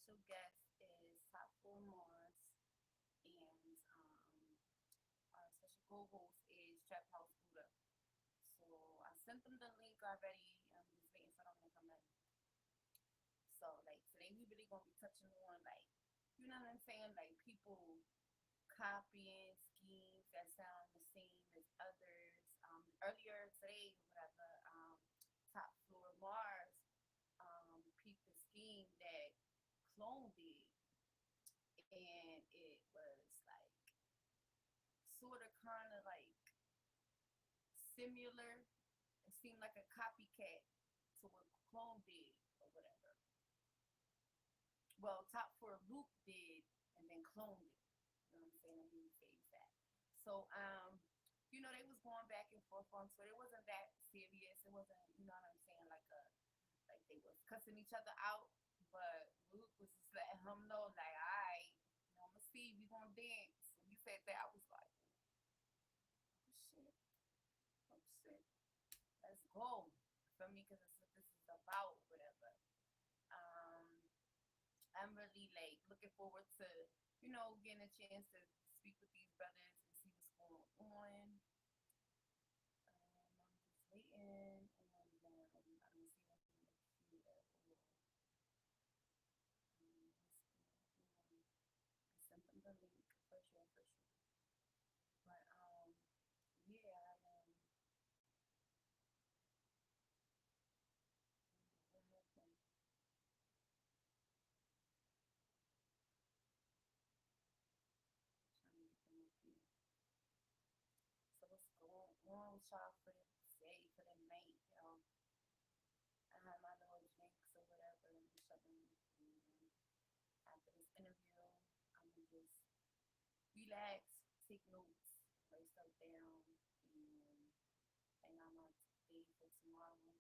special guest is Top Floor Marz, and our special co-host is Trap House Buddha. So I sent them the link already. I'm just waiting for them to come in. So like today we really gonna be touching on like you know what I'm saying, like people copying schemes that sound the same as others. Earlier today, whatever, Top Floor Mars peeped the scheme that Clone did, and it was like sort of kind of like similar. It seemed like a copycat to what Clone did or whatever. Well, Top Floor Luke did, and then Clone did. You know what I'm saying? Let me phase that. So, they was going back and forth on Twitter. It wasn't that serious. It wasn't, you know what I'm saying, like they was cussing each other out. But Luke was just letting him know, like, all right, I'm gonna see, we gonna dance. When you said that, I was like, oh shit, oh shit, let's go. For me, because it's what this is about, whatever. Um, I'm really like looking forward to, getting a chance to speak with these brothers and see what's going on. I'm just waiting on them. I don't see them in the queue at all. What's going on? I sent them the link for sure, for sure. But yeah, what happened? Trying to get them up here. So what's going on with y'all for the day, for the night, y'all? I had my little drinks or whatever. I'm shutting. After this interview, I'm gonna just relax, take notes, write stuff down, and hang out my day for tomorrow.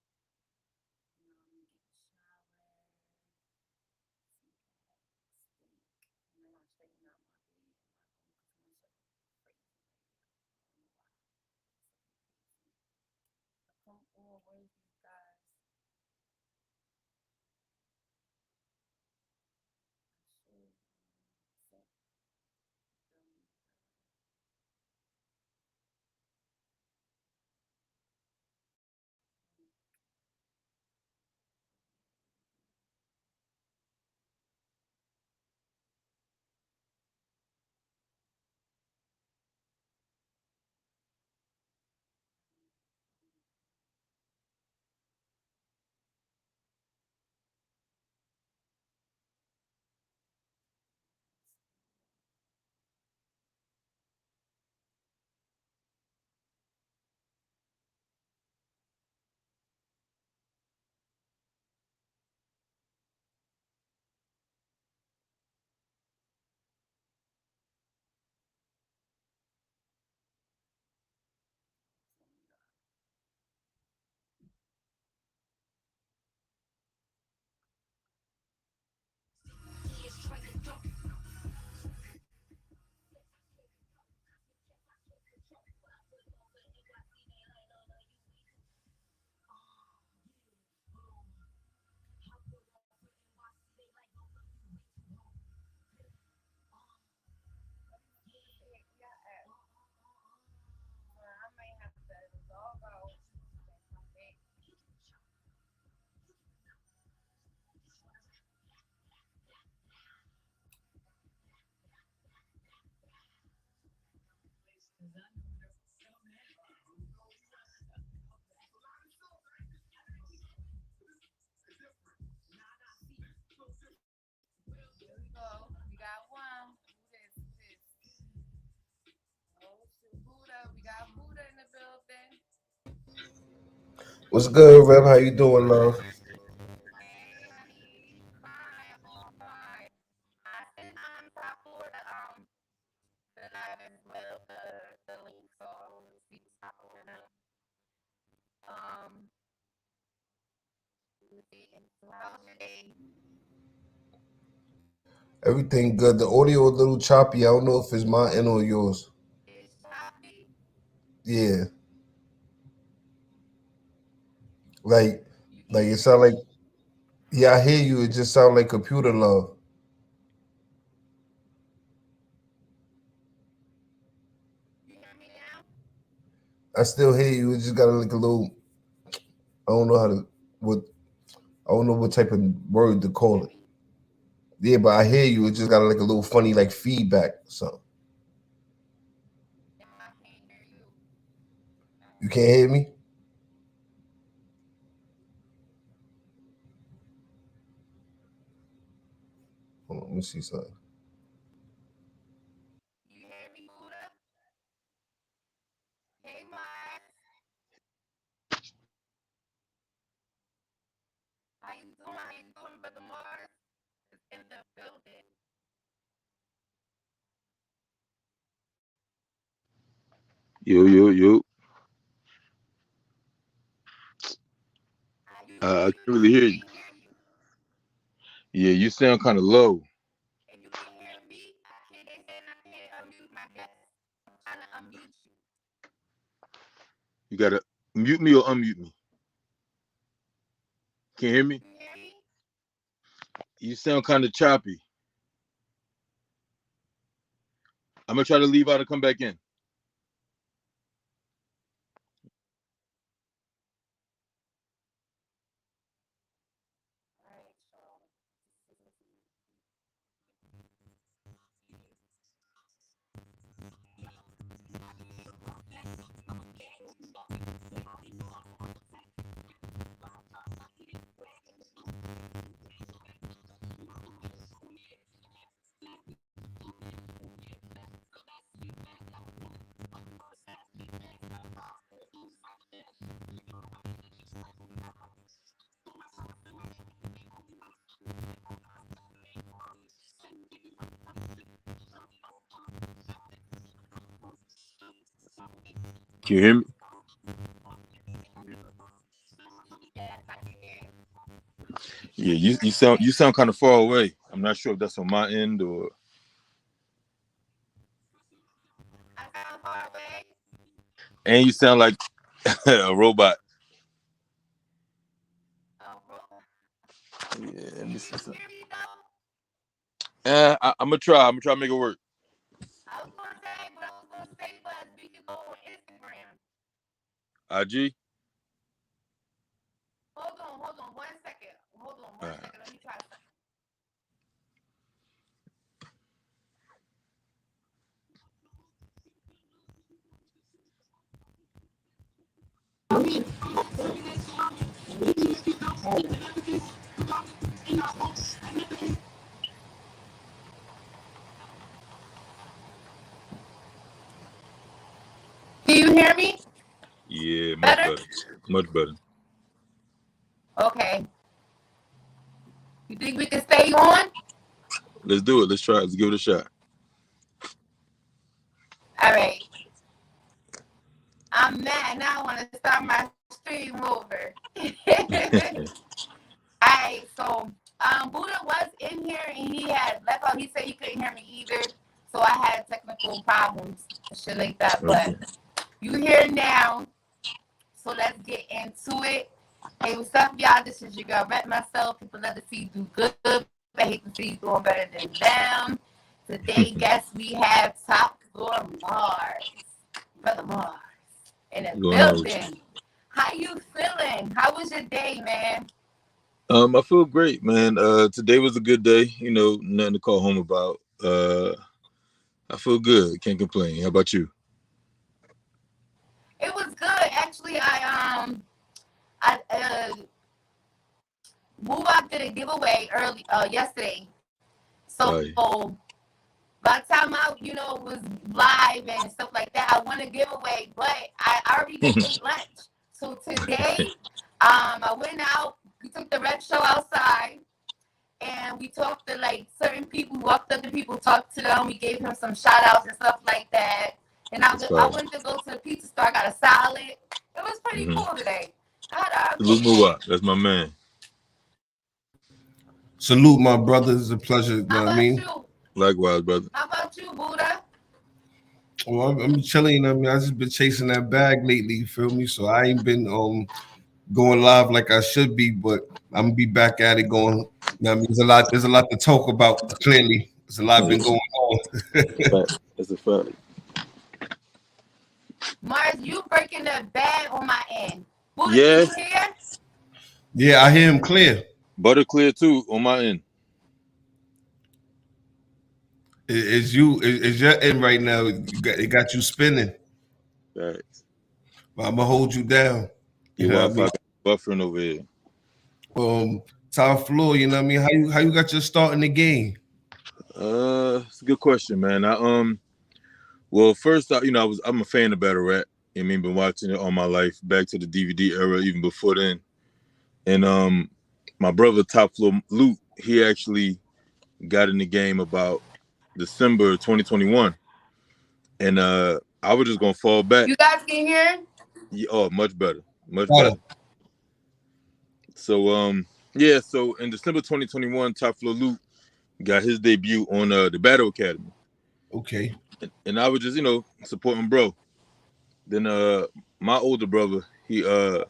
I'm gonna get a shower, take a steak, and then I'll straighten out my bed. I'm not going because my shit is crazy right now. I don't know why. It's looking crazy. But come on, where's you guys? I should send them the link. Yeah, I might have to log out and come back. Here we go. We got one. Who this? Who this? Oh shoot, Buddha. We got Buddha in the building. What's good, Rev? How you doing, man? Hey, honey. Fine. All fine. I sent top Florida the live as well the link, so I will see what's popping up. Um, let's see. So how's your day? Everything good. The audio a little choppy. I don't know if it's my end or yours. It's choppy. Yeah, like, You can like it hear me? sound like, yeah, I hear you. It just sound like computer love. I still hear you. It just got like a little. I don't know how to what. I don't know what type of word to call it. Hear me? Yeah, but I hear you. It just got like a little funny like feedback. So Now I can't hear you. you can't hear me. Hold on, let me see something. You hear me, Buddha? Hey, Marz. How you doing? How you doing, Brother Marz? Is in the building. Yo, yo, yo. How you I doing? can't You know really I hear you. can't hear you. Yeah, you sound kind of low. If you can hear me, I can't. They saying I can't unmute my guest. I'm trying to unmute you. You gotta mute me or unmute me. Can't hear me? You hear me? You sound kind of choppy. I'm gonna try to leave out and come back in. All right, so Can you hear me? yes, I can hear you. Yeah, you sound kind of far away. I'm not sure if that's on my end or. I sound far away. And you sound like a robot. Oh, bro. Yeah, let me Can see you something. hear me though? I'm gonna try. I'm gonna try to make it work. I was gonna say, what I was gonna say was we could go on Instagram. IG. Hold on, 1 second. Hold on, All one right. second. Let me try something. Can you hear me? Yeah, much Better? better. Much better. Okay. You think we can stay on? Let's do it. Let's try it. Let's give it a shot. All right. I'm mad now. I want to start my stream over. Alright, so Buddha was in here and he had left out. He said he couldn't hear me either. So I had technical problems and shit like that. But Okay. you here now. So let's get into it. Hey, what's up, y'all? This is your girl, Rep Myself. People love to see you do good, but hate to see you doing better than them. Today, guess we have Top Floor Mars, Brother Mars, in the What's going on with you? building. How you feeling? How was your day, man? I feel great, man. Today was a good day. Nothing to call home about. I feel good. Can't complain. How about you? It was good. Actually, I Move Up did a giveaway early yesterday. Right. So by the time I, was live and stuff like that, I won a giveaway, but I already ate lunch. So today, I went out, we took the red show outside, and we talked to like certain people, walked up to people, talked to them, we gave them some shout outs and stuff like that. And That's I fine. went to go to the pizza store, I got a salad. It was pretty Mm-hmm. cool today. I had a Salute good Move day. Up. That's my man. Salute, my brother. It's a pleasure. You know How what I about mean? you? Likewise, brother. How about you, Buddha? Well, I'm chilling. I mean, I just been chasing that bag lately. You feel me? So I ain't been going live like I should be, but I'm gonna be back at it going. You know what I mean, there's a lot to talk about. Clearly, there's a lot been That's going on. a fact. That's a fact. Marz, you breaking the bad on my end. Buddha, Yeah, can you hear? Yeah, I hear him clear. butter clear too on my end. Is your end right now? It got you spinning. Facts. But I'm gonna hold you down. You Your know what I Wi-Fi mean? got buffering over here. Top floor. You know what I mean? How you got your start in the game? It's a good question, man. Well, first, I'm a fan of battle rap. I mean, been watching it all my life, back to the DVD era, even before then. And my brother Top Floor Luke, he actually got in the game about December 2021, and I was just gonna fall back. You guys can hear? Yeah, oh, much better, much Got better. it. So yeah, so in December 2021, Top Floor Luke got his debut on the Battle Academy, Okay. and I was just supporting bro. Then my older brother, he was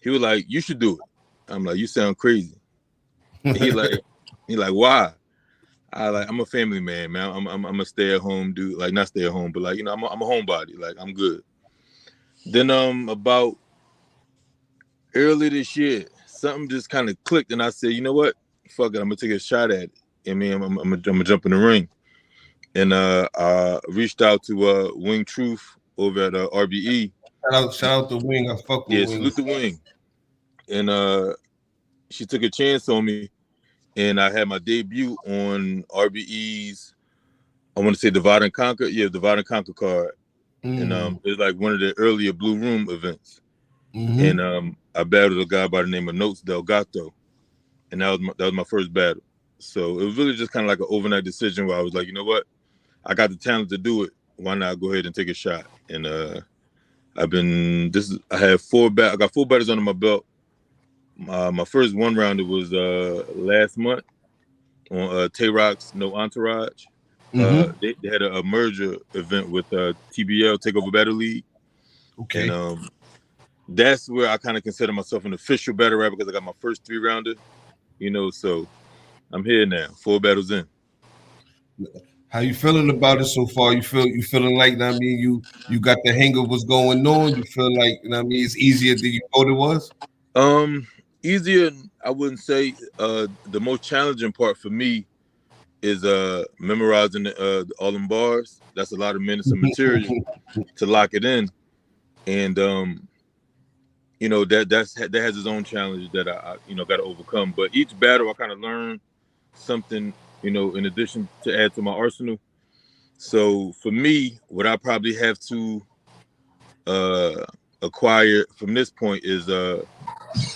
like, you should do it. I'm like, you sound crazy. And he like, why? I'm a family man. I'm a stay at home dude. Like, not stay at home, but like, I'm a homebody. Like, I'm good. Then about early this year, something just kind of clicked, and I said, you know what? Fuck it, I'm gonna take a shot at it. I mean, I'm gonna jump in the ring. And I reached out to Wing Truth over at RBE. Shout out to Wing. I fuck with Yeah, Wing. salute the Wing. And she took a chance on me, and I had my debut on RBE's. I want to say Divide and Conquer. Yeah, Divide and Conquer card. And it was like one of the earlier Blue Room events. Mm-hmm. And I battled a guy by the name of Notes Delgato, and that was my first battle. So it was really just kind of like an overnight decision where I was like, you know what, I got the talent to do it. Why not go ahead and take a shot? And I got 4 battles under my belt. My first one rounder was last month on Tay Rock's No Entourage. Mm-hmm. They had a merger event with TBL Takeover Battle League, Okay. and that's where I kind of consider myself an official battle rapper because I got my first 3-rounder. So I'm here now, 4 battles in. How you feeling about it so far? You feeling like, you know what I mean, you got the hang of what's going on? You feel like, you know what I mean, it's easier than you thought it was? Easier, I wouldn't say. The most challenging part for me is memorizing all them bars. That's a lot of minutes of material to lock it in, and that has its own challenge that I got to overcome. But each battle I kind of learn something, in addition to add to my arsenal. So for me, what I probably have to acquire from this point is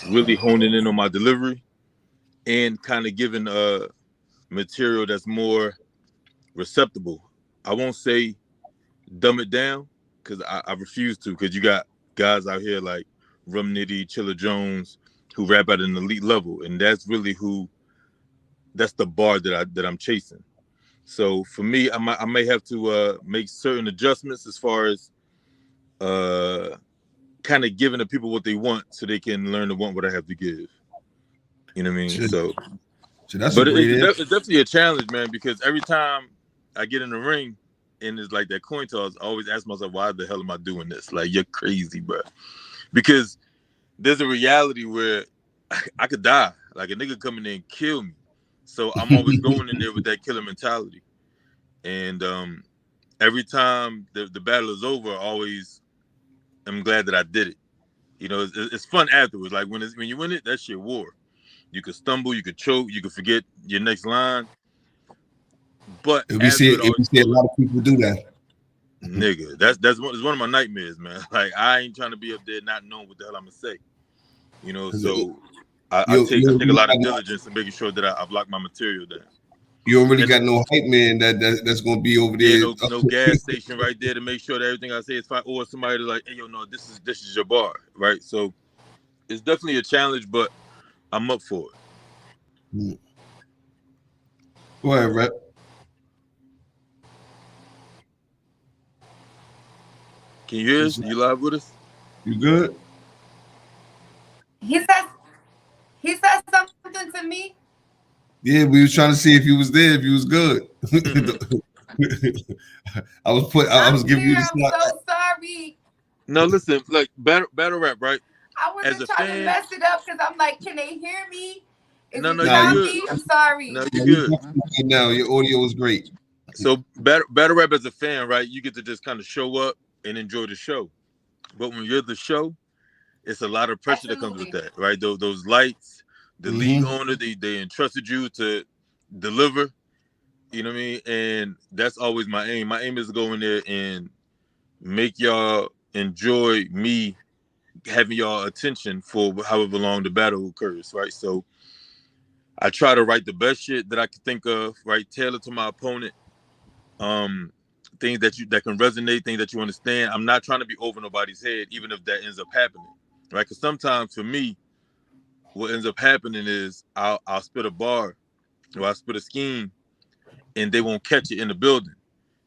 really honing in on my delivery and kind of giving material that's more receptible. I won't say dumb it down because I refuse to, because you got guys out here like Rum Nitty, Chilla Jones, who rap at an elite level, and that's really that's the bar that I'm chasing. So for me, I may have to make certain adjustments as far as kind of giving the people what they want so they can learn to want what I have to give. You know what I mean? Shit. So That's but a great it's definitely a challenge, man, because every time I get in the ring and it's like that coin toss, I always ask myself, why the hell am I doing this? Like, you're crazy, bro. Because there's a reality where I could die. Like, a nigga come in there and kill me. So I'm always going in there with that killer mentality. And every time the battle is over, I'm glad that I did it. It's fun afterwards. Like, when you win it, that shit war. You could stumble, you could choke, you could forget your next line. But we see a lot of people do that. Nigga, that's one of my nightmares, man. Like, I ain't trying to be up there not knowing what the hell I'm gonna say. So I take a lot of diligence in making sure that I block my material down. You don't really got no hype man that's gonna be over there. Yeah, no gas station right there to make sure that everything I say is fine, or somebody to like, hey, yo, no, this is your bar, right? So it's definitely a challenge, but I'm up for it. Go ahead, Rep. Can you hear us? You live with us? You good? He said something to me. Yeah, we was trying to see if you was there, if you was good. I was giving you the I'm slot. so sorry. No, listen, like battle rap, right? I As wasn't a trying to fan, mess it up because I'm like, can they hear me? Is no, it no, you Nah, you, good. choppy? I'm No, sorry. you nah, you good. definitely good now. Your audio is great. So battle rap as a fan, right? You get to just kind of show up and enjoy the show. But when you're the show, it's a lot of pressure that comes with Absolutely. that, right? Those lights, the league Mm-hmm. owner, they entrusted you to deliver. You know what I mean? And that's always my aim. My aim is to go in there and make y'all enjoy me having y'all attention for however long the battle occurs, right? So I try to write the best shit that I can think of, right? Tailor to my opponent. Um, things that can resonate, things that you understand. I'm not trying to be over nobody's head, even if that ends up happening, right? Because sometimes for me, what ends up happening is I'll spit a bar or I spit a scheme, and they won't catch it in the building.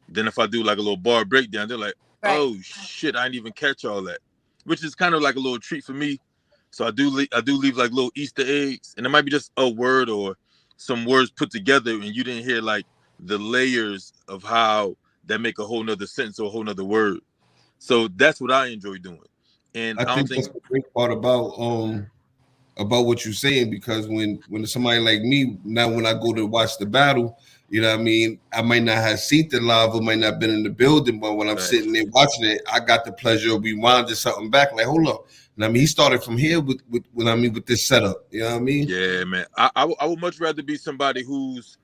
Then if I do like a little bar breakdown, they're like, Right. "Oh shit, I didn't even catch all that," which is kind of like a little treat for me. So I do leave like little Easter eggs, and it might be just a word or some words put together, and you didn't hear like the layers of how that make a whole nother sentence or a whole nother word. So that's what I enjoy doing, and I I don't think think that's the great part about what you're saying, because when somebody like me, now when I go to watch the battle, you know what I mean, I might not have seen the live or might not been in the building, but when I'm right. sitting there watching it, I got the pleasure of rewinding something back, like, hold up. And I mean, he started from here with when I mean with this setup, you know what I mean? Yeah, man. I would much rather be somebody whose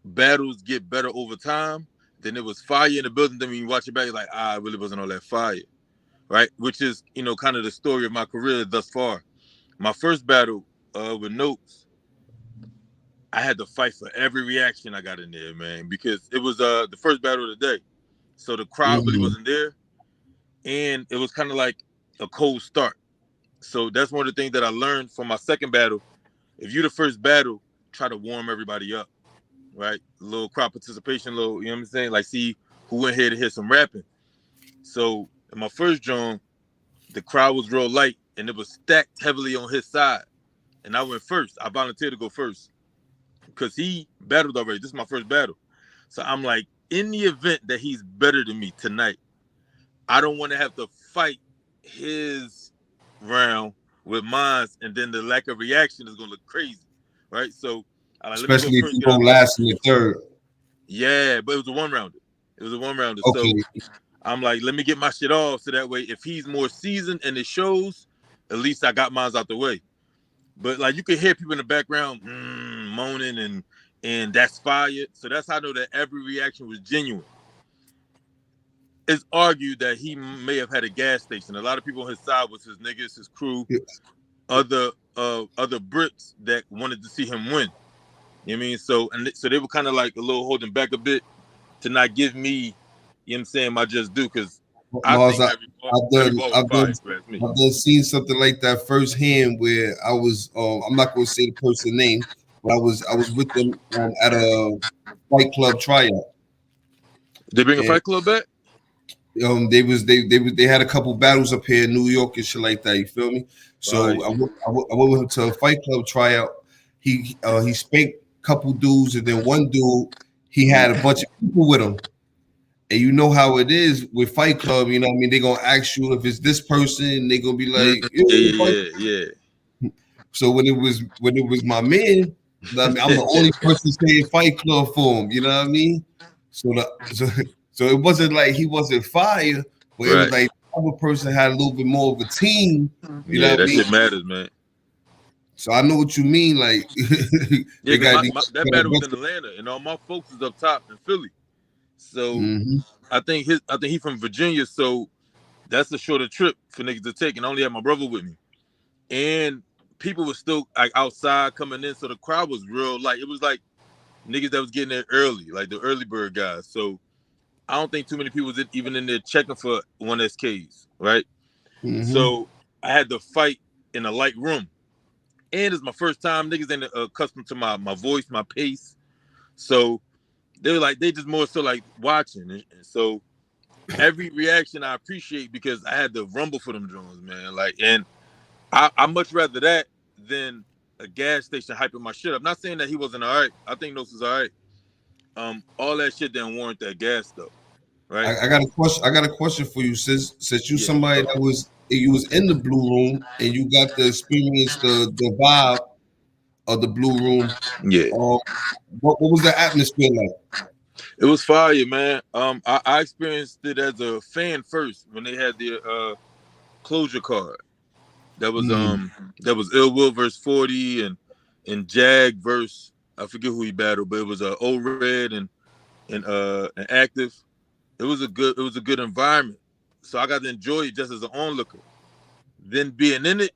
battles get better over time than it was fire in the building. Then when you watch it back, you're like, it really wasn't all that fire, right? Which is, kind of the story of my career thus far. My first battle with Notes, I had to fight for every reaction I got in there, man, because it was the first battle of the day. So the crowd really Mhm. wasn't there, and it was kind of like a cold start. So that's one of the things that I learned from my second battle. If you're the first battle, try to warm everybody up, right? A little crowd participation, little, you know what I'm saying? Like, see who went here to hear some rapping. So in my first drum, the crowd was real light and it was stacked heavily on his side. And I went first. I volunteered to go first because he battled already. This is my first battle. So I'm like, in the event that he's better than me tonight, I don't want to have to fight his round with mine, and then the lack of reaction is gonna look crazy, right? So I like, let me go Especially if first, you get go out the way. last in the third. Yeah, but it was a one rounder. It was a one rounder. So Okay, I'm like, let me get my shit off so that way, if he's more seasoned and it shows, at least I got mine out the way. But like, you can hear people in the background moaning and that's fire. So that's how I know that every reaction was genuine. It's argued that he may have had a gas station. A lot of people on his side was his niggas, his crew, yeah, other Brits that wanted to see him win. You know what I mean? So they were kind of like a little holding back a bit to not give me, you know what I'm saying, my just due, because I Mars, think every ball was fire if you ask me. I've done seen something like that firsthand where I was I'm not going to say the person's name, but I was with them at a Fight Club tryout, They bring a and Fight Club back? they had a couple battles up here in New York and shit like that. You feel me? Fire. So I went with him to a Fight Club tryout. He spanked a couple dudes, and then one dude he had a bunch of people with him. And you know how it is with Fight Club, you know what I mean? They're gonna ask you if it's this person, they're gonna be Mm, like, yeah, Fight. yeah, yeah, So when it was my man, I mean, I'm the yeah. only person saying Fight Club for him, you know what I mean? So the so, so it wasn't like he wasn't fire, but it was Right. like the other person had a little bit more of a team, you know Yeah, what I that mean? shit matters, man. So I know what you mean, like Yeah, they because got that battle was in Atlanta, and all my folks is up top in Philly. So mm-hmm. I think he from Virginia, so that's a shorter trip for niggas to take, and I only had my brother with me. And people were still like outside coming in, so the crowd was real light. It was like niggas that was getting there early, like the early bird guys. So I don't think too many people was even in there checking for one SKs, right? Mm-hmm. So I had to fight in a light room, and it's my first time. Niggas ain't accustomed to my voice, my pace. So they were like, they just more so like watching, and so every reaction I appreciate because I had to rumble for them drones, man. Like, and I much rather that than a gas station hyping my shit up. Not saying that he wasn't all right. I think Nos was all right. All that shit didn't warrant that gas though, right? I got a question. I got a question for you. Since you Yeah. somebody that was in the blue room and you got to experience the vibe of the blue room. Yeah. Um, what was the atmosphere like? It was fire, man. I experienced it as a fan first when they had the closure card. That was Mm. Ill Will versus 40 and Jag versus I forget who he battled, but it was O Red and Active. It was a good environment. So I got to enjoy it just as an onlooker. Then being in it,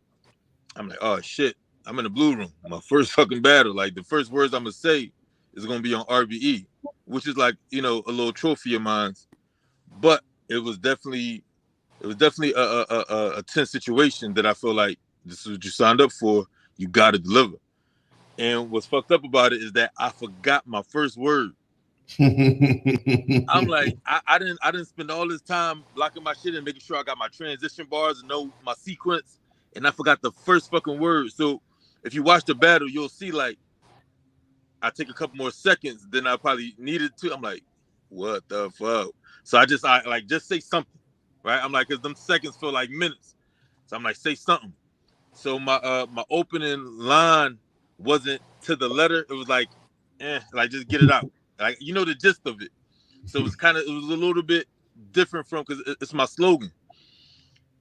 I'm like, oh shit, I'm in the blue room. My first fucking battle. Like the first words I'm gonna say is gonna be on RBE, which is like, a little trophy of mine. But it was definitely a tense situation that I feel like this is what you signed up for. You got to deliver. And what's fucked up about it is that I forgot my first word. I'm like, I didn't spend all this time blocking my shit and making sure I got my transition bars and know my sequence, and I forgot the first fucking word. So if you watch the battle, you'll see like I take a couple more seconds than I probably needed to. I'm like, what the fuck? So I like just say something, right? I'm like, cause them seconds feel like minutes. So I'm like, say something. So my opening line wasn't to the letter. It was like just get it out. Like the gist of it. So it was a little bit different from because it's my slogan,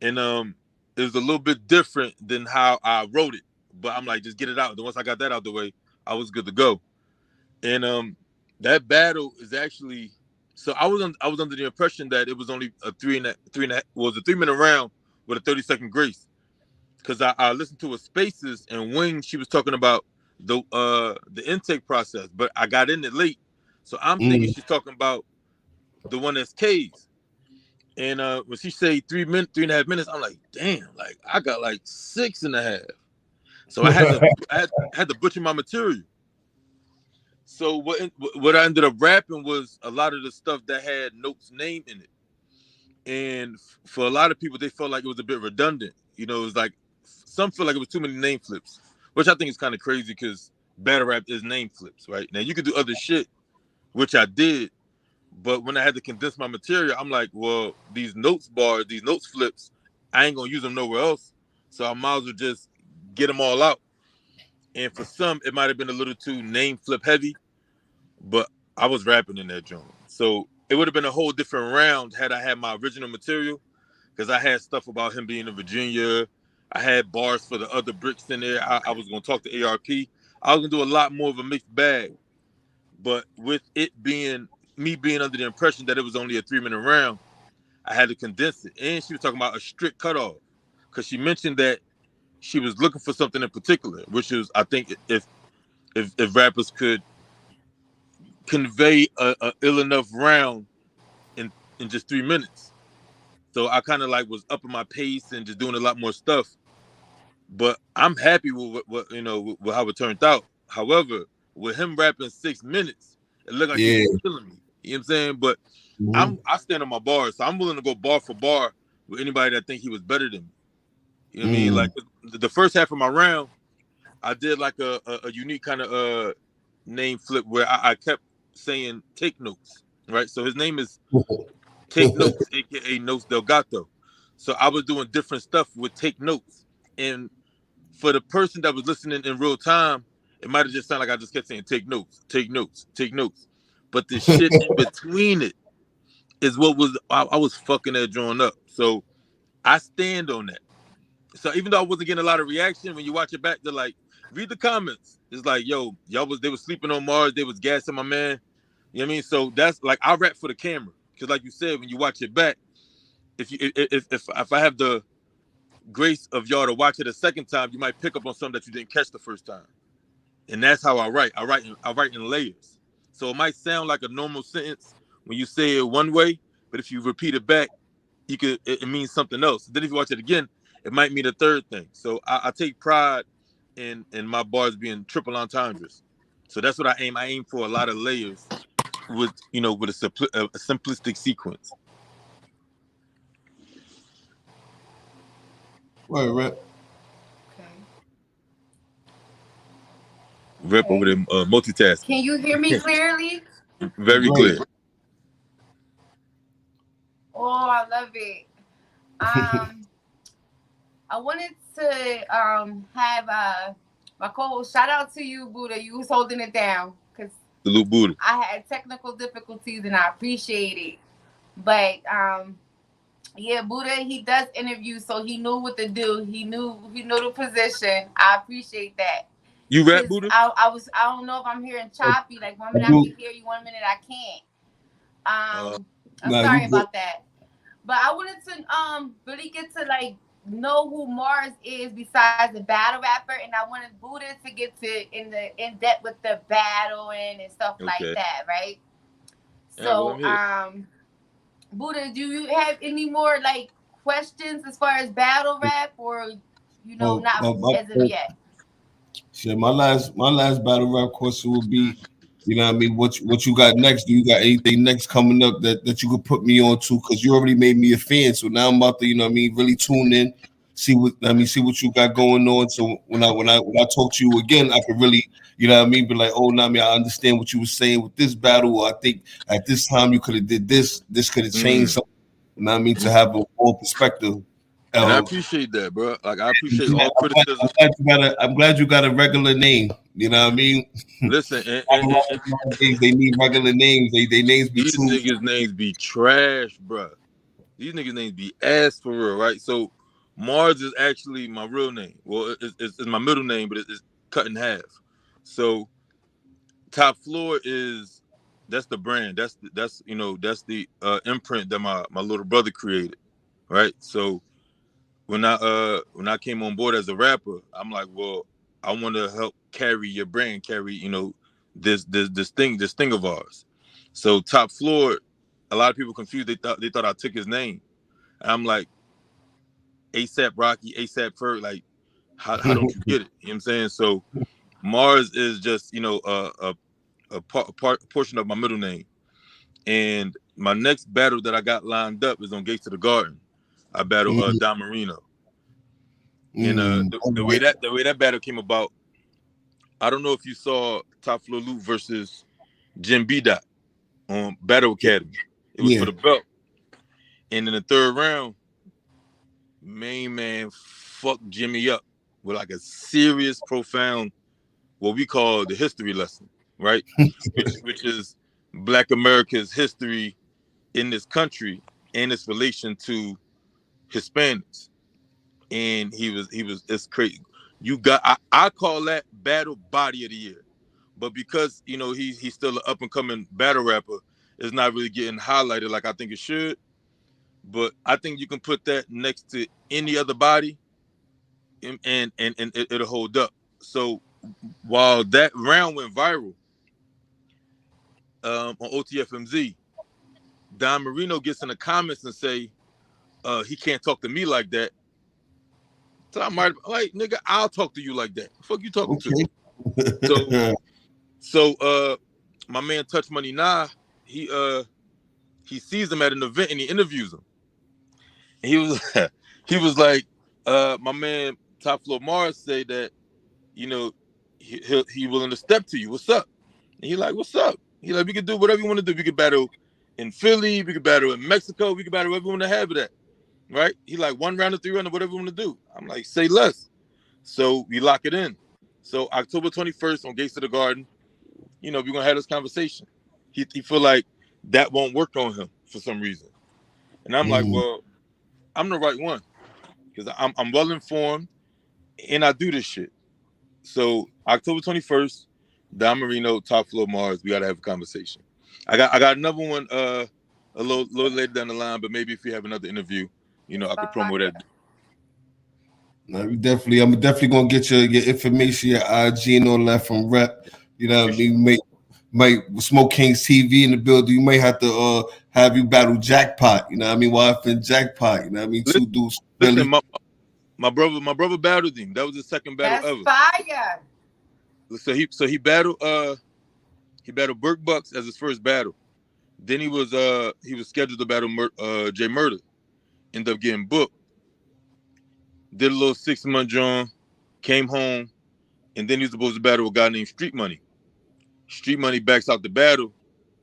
and it was a little bit different than how I wrote it. But I'm like, just get it out. Then once I got that out the way, I was good to go. And that battle is actually so I was under the impression that it was only a was a 3 minute round with a 30-second grace because I listened to a Spaces and Wing she was talking about the intake process, but I got in it late, so I'm thinking Mm. she's talking about the one that's K's. And when she say 3 minutes, 3.5 minutes, I'm like, damn, like I got like 6.5. So I had to butcher my material. So what I ended up rapping was a lot of the stuff that had Note's name in it, and for a lot of people, they felt like it was a bit redundant. It was like some feel like it was too many name flips, which I think is kind of crazy because battle rap is name flips, right? Now you could do other shit, which I did, but when I had to condense my material, I'm like, well, these notes flips, I ain't gonna use them nowhere else, so I might as well just get them all out. And for some, it might have been a little too name flip heavy, but I was rapping in that joint. So it would have been a whole different round had I had my original material because I had stuff about him being in Virginia. I had bars for the other bricks in there. I was going to talk to ARP. I was going to do a lot more of a mixed bag. But with it being me being under the impression that it was only a 3 minute round, I had to condense it. And she was talking about a strict cutoff because she mentioned that she was looking for something in particular, which is, I think, if rappers could convey a ill enough round in just 3 minutes. So I kind of like was upping my pace and just doing a lot more stuff. But I'm happy with what with how it turned out. However, with him rapping 6 minutes, it looked like he Yeah. was killing me. You know what I'm saying? But Mm-hmm. I stand on my bars, so I'm willing to go bar for bar with anybody that think he was better than me. You know what I mean? Mm. Like the first half of my round, I did like a unique kind of name flip where I kept saying take notes, right? So his name is Take Notes, aka Notes Del Gato. So I was doing different stuff with Take Notes. And for the person that was listening in real time, it might have just sounded like I just kept saying take notes, take notes, take notes. But the shit in between it is what was I was fucking that drawing up. So I stand on that. So even though I wasn't getting a lot of reaction, when you watch it back, they're like, read the comments. It's like, yo, they was sleeping on Marz, they was gassing my man. You know what I mean? So that's like I rap for the camera. Because like you said, when you watch it back, if I have the grace of y'all to watch it a second time, you might pick up on something that you didn't catch the first time. And that's how I write. I write in layers. So it might sound like a normal sentence when you say it one way, but if you repeat it back, it means something else. Then if you watch it again, it might mean a third thing. So I take pride in my bars being triple entendres. So that's what I aim. I aim for a lot of layers with a simplistic sequence. Right, right. Okay. Rep over Okay. there multitasking. Can you hear me clearly? Very Great. clear. love it. Um, I wanted to have my co-host shout out to you, Buddha. You was holding it down because Salute Buddha. I had technical difficulties and I appreciate it. But yeah, Buddha, he does interviews, so he knew what to do. He knew the position. I appreciate that. You rap Cause Buddha? I don't know if I'm hearing choppy. Like one I minute I do. can hear you, one minute I can't. Uh, I'm Nah, sorry you good. about that. But I wanted to really get to like know who Marz is besides the battle rapper, and I wanted Buddha to get to in depth with the battling and stuff like okay. that, right? Yeah, well, I'm So here. Buddha, do you have any more like questions as far as battle rap, or Oh, not as of yet? shit, my last battle rap question would be, you know what I mean, what you got next? Do you got anything next coming up that you could put me on to? Because you already made me a fan. So now I'm about to, you know what I mean, really tune in, see what you got going on. So when I talk to you again, I could really, you know what I mean, be like, oh no, I mean, I understand what you were saying with this battle, or I think at this time you could have did this could have changed Mm. something. You know what I mean, to have a full perspective. And I Um, appreciate that, bro. Like I appreciate yeah, all criticism. I'm glad you got a regular name. You know what I mean? Listen, They need regular names. They names be these too. niggas' names be trash, bro. These niggas' names be ass for real, right? So Marz is actually my real name. Well, it's my middle name, but it's cut in half. So Top Floor is that's the brand. That's that's the imprint that my little brother created, right? So when I came on board as a rapper, I'm like, well, I want to help carry your brand, carry this thing of ours. So Top Floor, a lot of people confused. They thought I took his name. And I'm like ASAP Rocky, ASAP Ferg. Like, how don't you get it? You know what I'm saying? So Marz is just a portion of my middle name. And my next battle that I got lined up is on Gates of the Garden. I battle Don Marino. And the way that battle came about, I don't know if you saw Top Floor Luke versus Jim B. Dot on Battle Academy. It was for Yeah. the belt. And in the third round, main man fucked Jimmy up with like a serious, profound, what we call the history lesson, right? which is Black America's history in this country and its relation to Hispanics. And he was it's crazy. I call that battle body of the year. But because he's still an up and coming battle rapper, it's not really getting highlighted like I think it should. But I think you can put that next to any other body, and it'll hold up. So while that round went viral on OTFMZ, Don Marino gets in the comments and say he can't talk to me like that. So I might like nigga, I'll talk to you like that. The fuck you talking to? So Okay. my man Touch Money Nah, he sees him at an event and he interviews him. And he was he was like, my man Top Floor Mars say that, he willing to step to you. What's up? And he like, what's up? He like, we can do whatever you want to do. We could battle in Philly, we could battle in Mexico, we could battle wherever we want to have it at. Right? He like 1 round or 3 round or whatever we want to do. I'm like, say less. So we lock it in. So October 21st on Gates of the Garden, we're gonna have this conversation. He feel like that won't work on him for some reason. And I'm like, well, I'm the right one. Because I'm well informed and I do this shit. So October 21st, Don Marino, Top Floor Mars, we gotta have a conversation. I got another one a little later down the line, but maybe if we have another interview, I could promo that. Now, I'm definitely gonna get your information, your IG and all that from Rep. You know what I mean? Might Smoke Kings TV in the building. You might have to have you battle Jackpot. You know what I mean? Wife and Jackpot. You know what I mean? Listen, Two dudes. listen, Really. my brother battled him. That was his second battle That's ever. fire. So he battled Burt Bucks as his first battle. Then he was scheduled to battle Jay Murder. Ended up getting booked. Did a little 6-month John, came home, and then he was supposed to battle a guy named Street Money. Street Money backs out the battle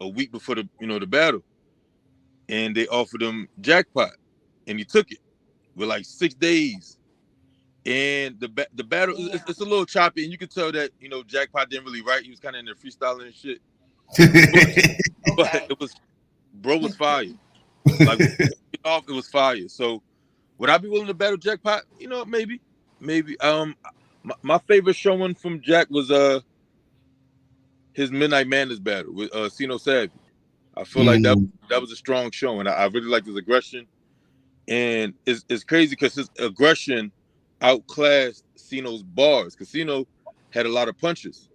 a week before the battle, and they offered him Jackpot. and he took it with like 6 days. And the battle Damn. it's a little choppy, and you can tell that Jackpot didn't really write. He was kind of in there freestyling and shit. But but Okay. it was bro was fire. Like off, it was fire. So would I be willing to battle Jackpot? Maybe. My favorite showing from Jack was his Midnight Madness battle with Sino Savvy. I feel like that Mm, that was a strong showing. I really liked his aggression, and it's crazy because his aggression outclassed Sino's bars. Casino had a lot of punches,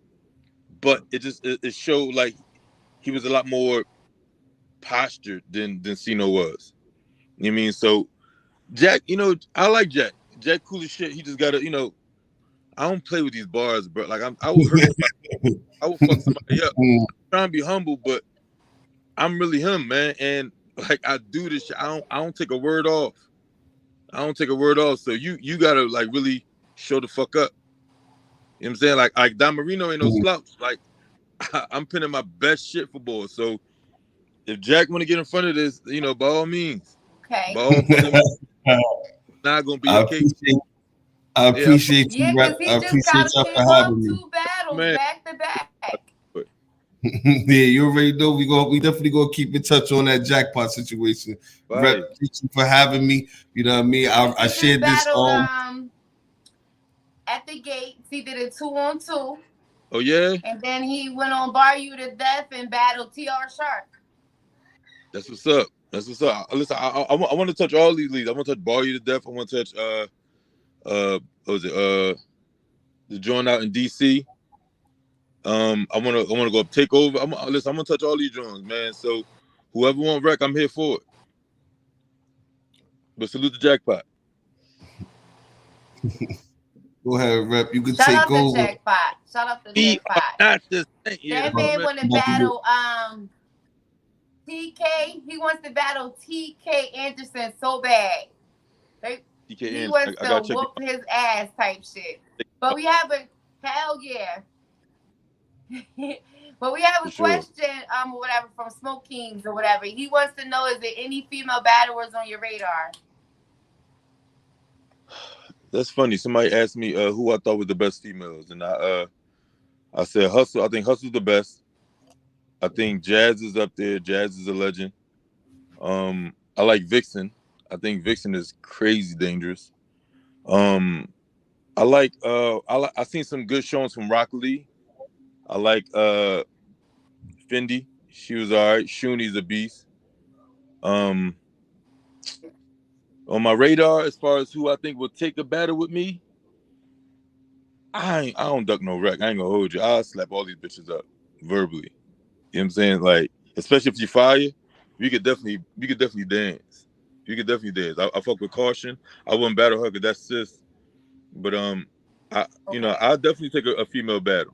but it showed like he was a lot more postured than Sino was. You know what I mean? So Jack, I like Jack. Jack cool as shit. He just gotta, I don't play with these bars, bro. Like I will hurt somebody. I will fuck somebody up. mm, I'm trying to be humble, but I'm really him, man. And like I do this shit. I don't take a word off. I don't take a word off. So you gotta like really show the fuck up. You know what I'm saying? Like Don Marino ain't no mm. slouch. Like I'm pinning my best shit for boys. So if Jack want to get in front of this, by all means, by Okay. all fucking means, not gonna be I a case. appreciate I Yeah, appreciate you, Yeah, rep. because he I just appreciate got y'all came for off having me. 2 battles man. back to back. Yeah, you already know we definitely gonna keep in touch on that jackpot situation. Rep, Right. thank you for having me. You know what I mean? I He just shared this battled at the gates. He did a 2-on-2, Oh yeah, and then he went on Bar You to Death and battled TR Shark. that's what's up. That's what's up. Listen, I want to touch all these leagues. I want to touch Bar You to Death. I want to touch what was it the joint out in DC. I wanna go up take over. Listen. I'm gonna touch all these joints, man. So whoever want wreck, I'm here for it. But salute the Jackpot. Go ahead, rep. You can Shout take out the over. Jackpot. Shout out the We are Jackpot. not the same. Yeah, That that's my man man. want to battle TK. He wants to battle TK Anderson so bad. DK He Anderson. wants I to gotta check him whoop his ass type shit. But out we have a hell yeah. But we have for a sure. question, or whatever, from Smoke Kings or whatever. He wants to know: is there any female battlers on your radar? That's funny. Somebody asked me who I thought was the best females, and I said Hustle. I think Hustle's the best. I think Jazz is up there. Jazz is a legend. I like Vixen. I think Vixen is crazy dangerous. Um, I seen some good showings from Rock Lee. I like Fendi. She was all right. Shuni's a beast. Um, on my radar, as far as who I think will take a battle with me, I don't duck no wreck. I ain't gonna hold you. I'll slap all these bitches up verbally. You know what I'm saying? Like, especially if you fire, we could definitely dance. You could definitely dance. I fuck with Caution. I wouldn't battle her because that's sis. But I Okay. I'll definitely take a female battle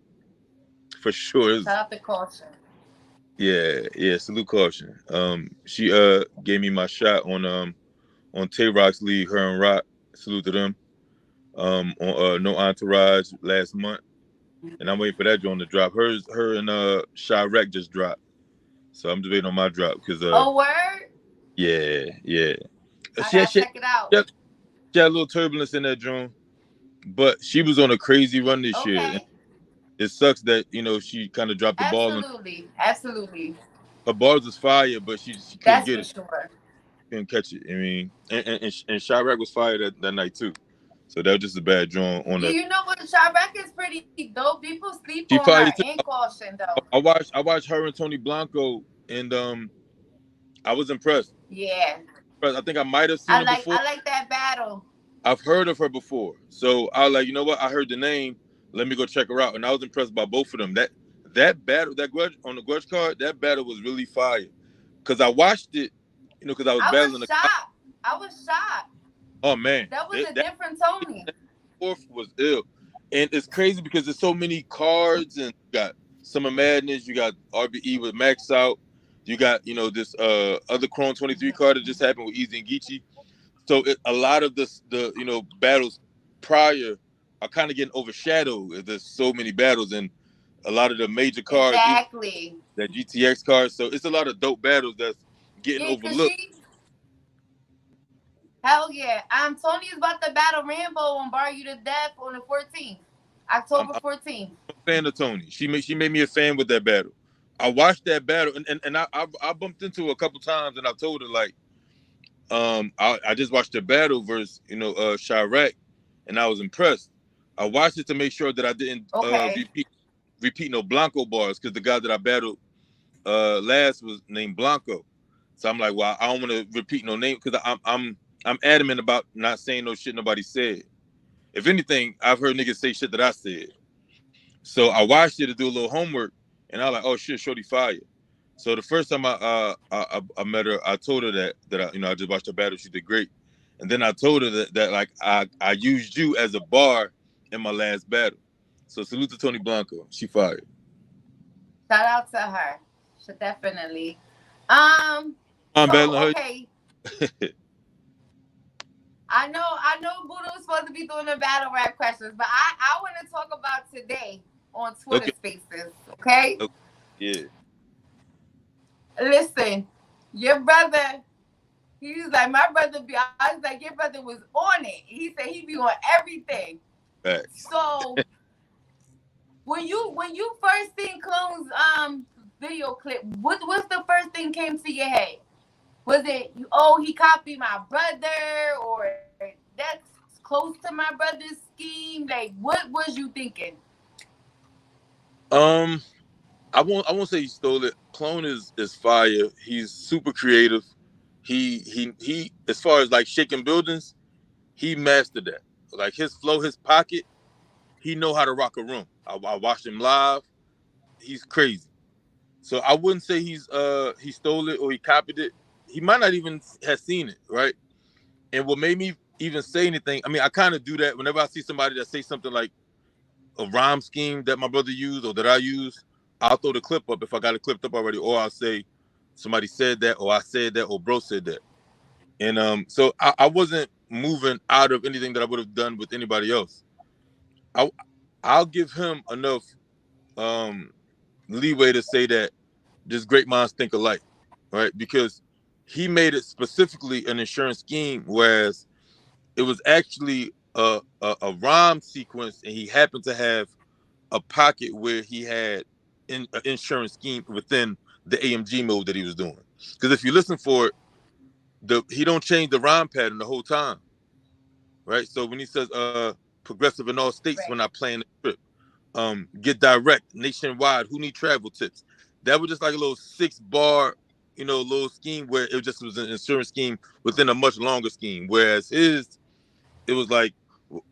for sure. Shout out to Caution. Yeah. Salute Caution. She gave me my shot on Tay Rock's league. Her and Rock. Salute to them. On No Entourage last month, and I'm waiting for that joint to drop. Her and Chirac just dropped, so I'm just waiting on my drop because Oh, word! yeah. I She had, gotta she, check it out. she had she had a little turbulence in that joint, but she was on a crazy run this year. And Okay. it sucks that she kind of dropped the ball, and Absolutely. Absolutely. her bars was fire, but she couldn't That's get for it, sure. couldn't catch it. I mean, and Chirac was fired that night too, so that was just a bad joint on Yeah, that. you know what? Chirac is pretty dope. People sleep She on her fired too. and Caution, though. I watched her and Tony Blanco, and I was impressed. Yeah. I think I might have seen I her like before. I like that battle. I've heard of her before, so I was like, you know what? I heard the name. Let me go check her out, and I was impressed by both of them. That battle, that grudge on the grudge card, that battle was really fire. Cause I watched it, because I was I was battling the. shocked. I was shocked. Oh man, That was a that different Tony. fourth was ill, and it's crazy because there's so many cards, and you got Summer Madness, you got RBE with Max out, you got this other Chrome 23 card that just happened with Easy and Geechee. So a lot of the battles prior are kind of getting overshadowed. There's so many battles and a lot of the major cards, even Exactly. that GTX cards. So it's a lot of dope battles that's getting Yeah, cause overlooked. Hell yeah. Tony is about to battle Rambo on Bar You to Death on the 14th. I'm, October I'm 14th. a fan of Tony. She made me a fan with that battle. I watched that battle, and I bumped into her a couple times, and I told her like, I just watched the battle versus Chirac, and I was impressed. I watched it to make sure that I didn't Okay. repeat no Blanco bars, because the guy that I battled last was named Blanco. So I'm like, well, I don't want to repeat no name, because I'm adamant about not saying no shit nobody said. If anything, I've heard niggas say shit that I said. So I watched it to do a little homework, and I was like, oh shit, Shorty fire. So the first time I met her, I told her that I just watched her battle. She did great, and then I told her that like I used you as a bar in my last battle. So salute to Tony Blanco. She fired. Shout out to her. Should definitely. I'm So battling okay. her. I know Buddha was supposed to be doing the battle rap questions, but I want to talk about today on Twitter Okay. Spaces. Okay. Okay. Yeah. Listen, your brother. He was like, my brother be. I was like, your brother was on it. He said he be on everything. Facts. So when you first seen Clone's video clip, what's the first thing came to your head? Was it, oh, he copied my brother, or that's close to my brother's scheme? Like, what was you thinking? Um, I won't say he stole it. Clone is fire. He's super creative. He as far as like shaking buildings, he mastered that. Like his flow, his pocket, he know how to rock a room. I watched him live. He's crazy. So I wouldn't say he stole it or he copied it. He might not even have seen it, right? And what made me even say anything, I mean, I kind of do that whenever I see somebody that say something like a rhyme scheme that my brother used or that I use. I'll throw the clip up if I got it clipped up already, or I'll say somebody said that, or I said that, or bro said that. And so I wasn't moving out of anything that I would have done with anybody else. I I'll give him enough um leeway to say that just great minds think alike, right? Because he made it specifically an insurance scheme, whereas it was actually a rhyme sequence, and he happened to have a pocket where he had an insurance scheme within the AMG mode that he was doing. Because if you listen for it, he don't change the rhyme pattern the whole time, right? So when he says progressive in all states when Right. I plan the trip, get direct nationwide, who need travel tips? That was just like a little 6 bar, little scheme where it just was an insurance scheme within a much longer scheme. Whereas it was like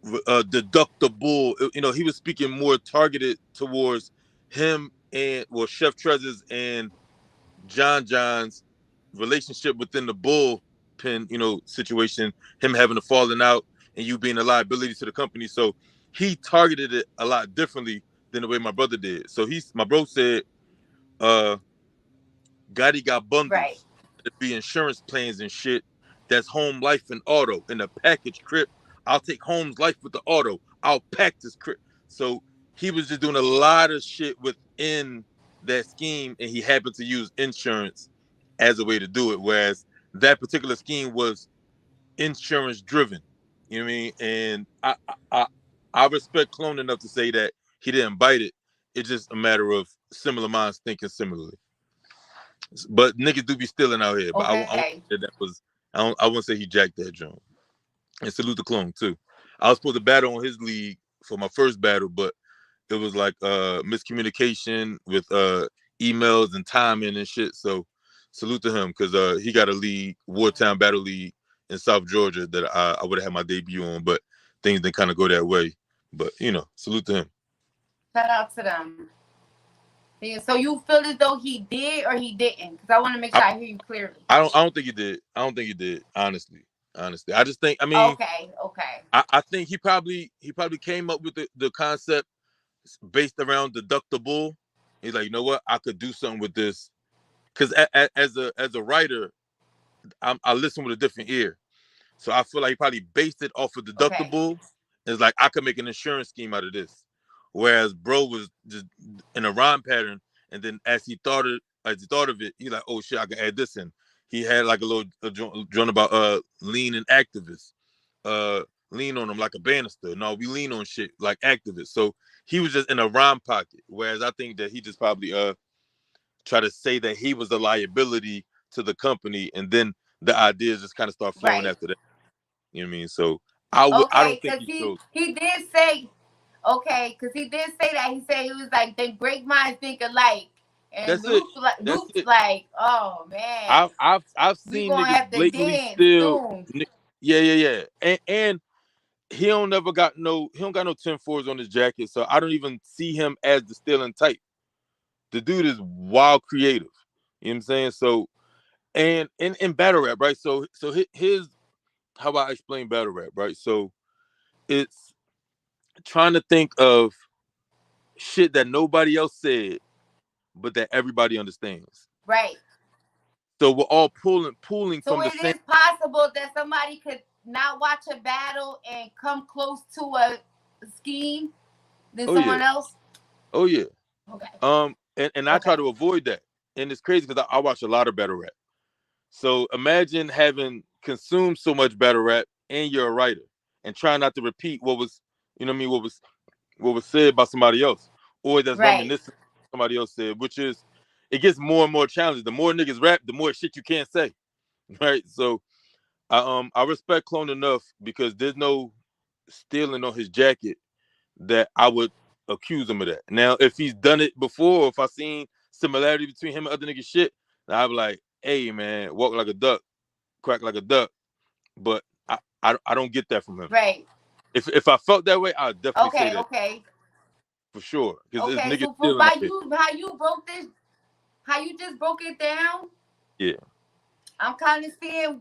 deductible. He was speaking more targeted towards him and well, Chef Trezors and John's relationship within the bullpen, situation, him having a falling out and you being a liability to the company. So he targeted it a lot differently than the way my brother did. So my bro said, uh, Gotti got Right. bundles. It'd be insurance plans and shit. That's home life and auto in the package crib. I'll take home's life with the auto. I'll pack this crib. So he was just doing a lot of shit within that scheme, and he happened to use insurance as a way to do it. Whereas that particular scheme was insurance driven. You know what I mean? And I respect Clone enough to say that he didn't bite it. It's just a matter of similar minds thinking similarly. But niggas do be stealing out here. But I won't Okay. say that was I wouldn't say he jacked that drum. And salute the Clone too. I was supposed to battle on his league for my first battle, but it was like miscommunication with emails and timing and shit. So salute to him because he got a league, Wartown Battle League in South Georgia that I would have had my debut on, but things didn't kind of go that way. But salute to him. Shout out to them. Yeah, so you feel as though he did or he didn't? Because I want to make sure I, I hear you clearly. I don't think he did. I don't think he did. Honestly, I just think. I mean, Okay. Okay. I think he probably came up with the concept based around deductible. He's like, you know what, I could do something with this because as a writer, I listen with a different ear. So I feel like he probably based it off of Okay. deductible. It's like I could make an insurance scheme out of this. Whereas bro was just in a rhyme pattern, and then as he thought of it, he's like, oh shit, I can add this in. he had like a little joint about lean and activists. Lean on them like a banister. No, we lean on shit like activists. So he was just in a rhyme pocket. Whereas I think that he just probably try to say that he was a liability to the company, and then the ideas just kind of start flowing Right. after that. You know what I mean? So I don't Okay, think because he chose. he did say, okay, because he did say that. He said he was like, "Then great minds think alike." And That's it. That's Luke's it. like, "Oh man, I've we seen gonna niggas have to blatantly dance steal. soon." Yeah. And he don't got no 10-4s on his jacket, so I don't even see him as the stealing type. The dude is wild creative. You know what I'm saying? So and in battle rap, right? So here's how I explain battle rap, right? So it's trying to think of shit that nobody else said, but that everybody understands. Right. So we're all pulling So from the it same. is possible that somebody could not watch a battle and come close to a scheme than Oh yeah, someone else. oh yeah. Okay. And I try Okay. to avoid that, and it's crazy because I watch a lot of battle rap. So imagine having consumed so much battle rap, and you're a writer, and trying not to repeat what was, you know what I mean, what was said by somebody else, or that's Right. reminiscent of what somebody else said, which is, it gets more and more challenging. The more niggas rap, the more shit you can't say, right? So I respect Clone enough because there's no stealing on his jacket that I would accuse him of that. Now, if he's done it before, or if I seen similarity between him and other niggas shit, I'd be like, hey man, walk like a duck, quack like a duck. But I don't get that from him. Right. If I felt that way, I'd definitely say Okay. that Okay. for sure. Because there's Okay. niggas So for stealing out here. how you broke this, how you just broke it down. Yeah. I'm kind of seeing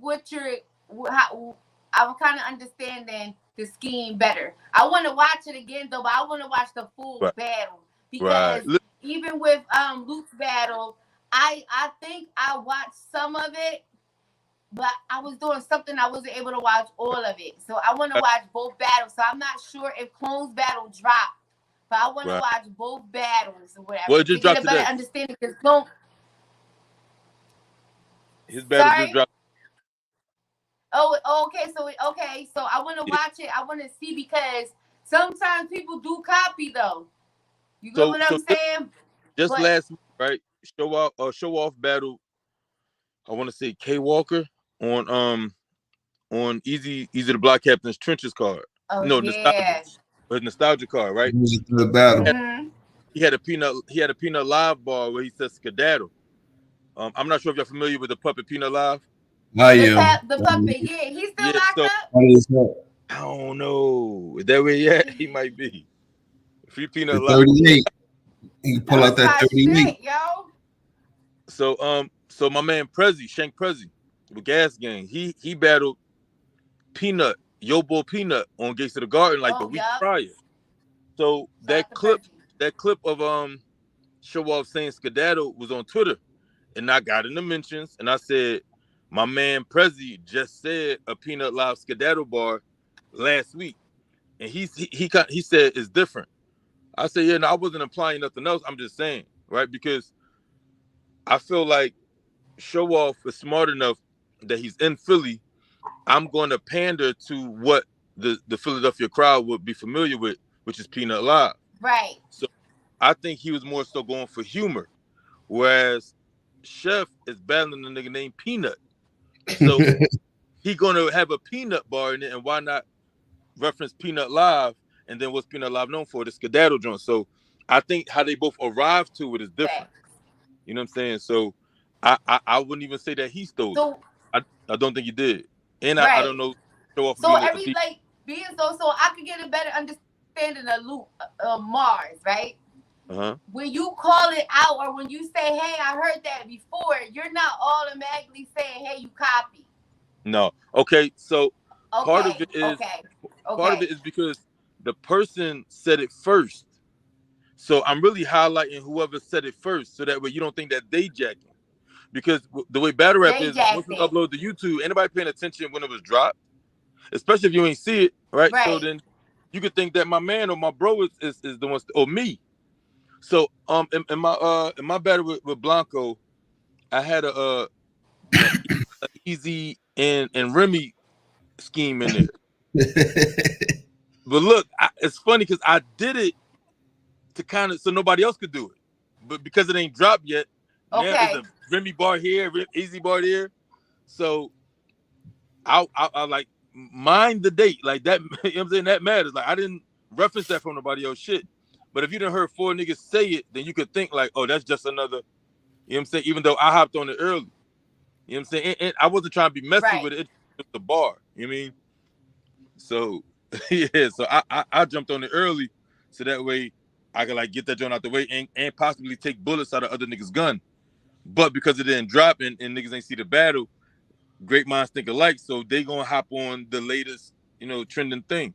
how I'm kind of understanding the scheme better. I want to watch it again though, but I want to watch the full Right. battle Right. because even with Luke's battle, I think I watched some of it, but I was doing something I wasn't able to watch all of it. So I want to watch both battles. So I'm not sure if Clone's battle dropped, but I want to watch both battles or whatever Well, it just to get dropped a better today. understanding. Because Clone, His battle just dropped. Oh, okay. So I want to watch it. I want to see because sometimes people do copy though. You get what I'm saying? Just last week, right? Show off battle. I want to say K Walker on Easy the Block Captain's Trenches card. Oh No, yeah. nostalgia card, right? The battle. Mm-hmm. He had a peanut live bar where he says skedaddle. I'm not sure if you're familiar with the puppet Peanut Live. I am. The puppet. Yeah, he's still locked up. I don't know. Is that where he at? He might be. Free Peanut Live. 38. He can pull out that 38. Shit, yo. So my man Shank Prezi with Gas Gang, he battled Peanut, Yo Boy Peanut on Gates of the Garden like the week prior. So that clip of Show Off saying skedaddle was on Twitter, and I got in the mentions and I said, my man Prezi just said a Peanut Live skedaddle bar last week, and he said it's different. I said, yeah, no, I wasn't implying nothing else. I'm just saying, right? Because I feel like Show Off is smart enough that he's in Philly. I'm going to pander to what the Philadelphia crowd would be familiar with, which is Peanut Live. Right. So I think he was more so going for humor, whereas Chef is battling a nigga named Peanut. So he going to have a peanut bar in it, and why not reference Peanut Live? And then what's Peanut Live known for? The skedaddle joint. So I think how they both arrived to it is different. You know what I'm saying? So I wouldn't even say that he stole it. I don't think he did. And I don't know. Show Off so being so I could get a better understanding of Luke Marz, right? Uh-huh. When you call it out or when you say, hey, I heard that before, you're not automatically saying, hey, you copy. No. Okay, so part of it is because the person said it first. So I'm really highlighting whoever said it first, so that way you don't think that they jacking. Because the way battle rap is, once you upload to YouTube, anybody paying attention when it was dropped, especially if you ain't see it, right? So then you could think that my man or my bro is the one, or me. So in my battle with Blanco, I had a Easy and Remy scheme in there. But look, it's funny because I did it to kind of so nobody else could do it, but because it ain't dropped yet, now it's a Remy bar here, Easy bar there. So I like mind the date like that. You know what I'm saying? That matters. Like I didn't reference that from nobody else shit. But if you didn't heard 4 niggas say it, then you could think like, oh, that's just another. You know what I'm saying? Even though I hopped on it early. You know what I'm saying? And I wasn't trying to be messy with it. It's just the bar. You know what I mean? So yeah, so I jumped on it early, so that way I could like get that joint out the way and possibly take bullets out of other niggas' gun. But because it didn't drop and niggas ain't see the battle, great minds think alike. So they gonna hop on the latest, trending thing.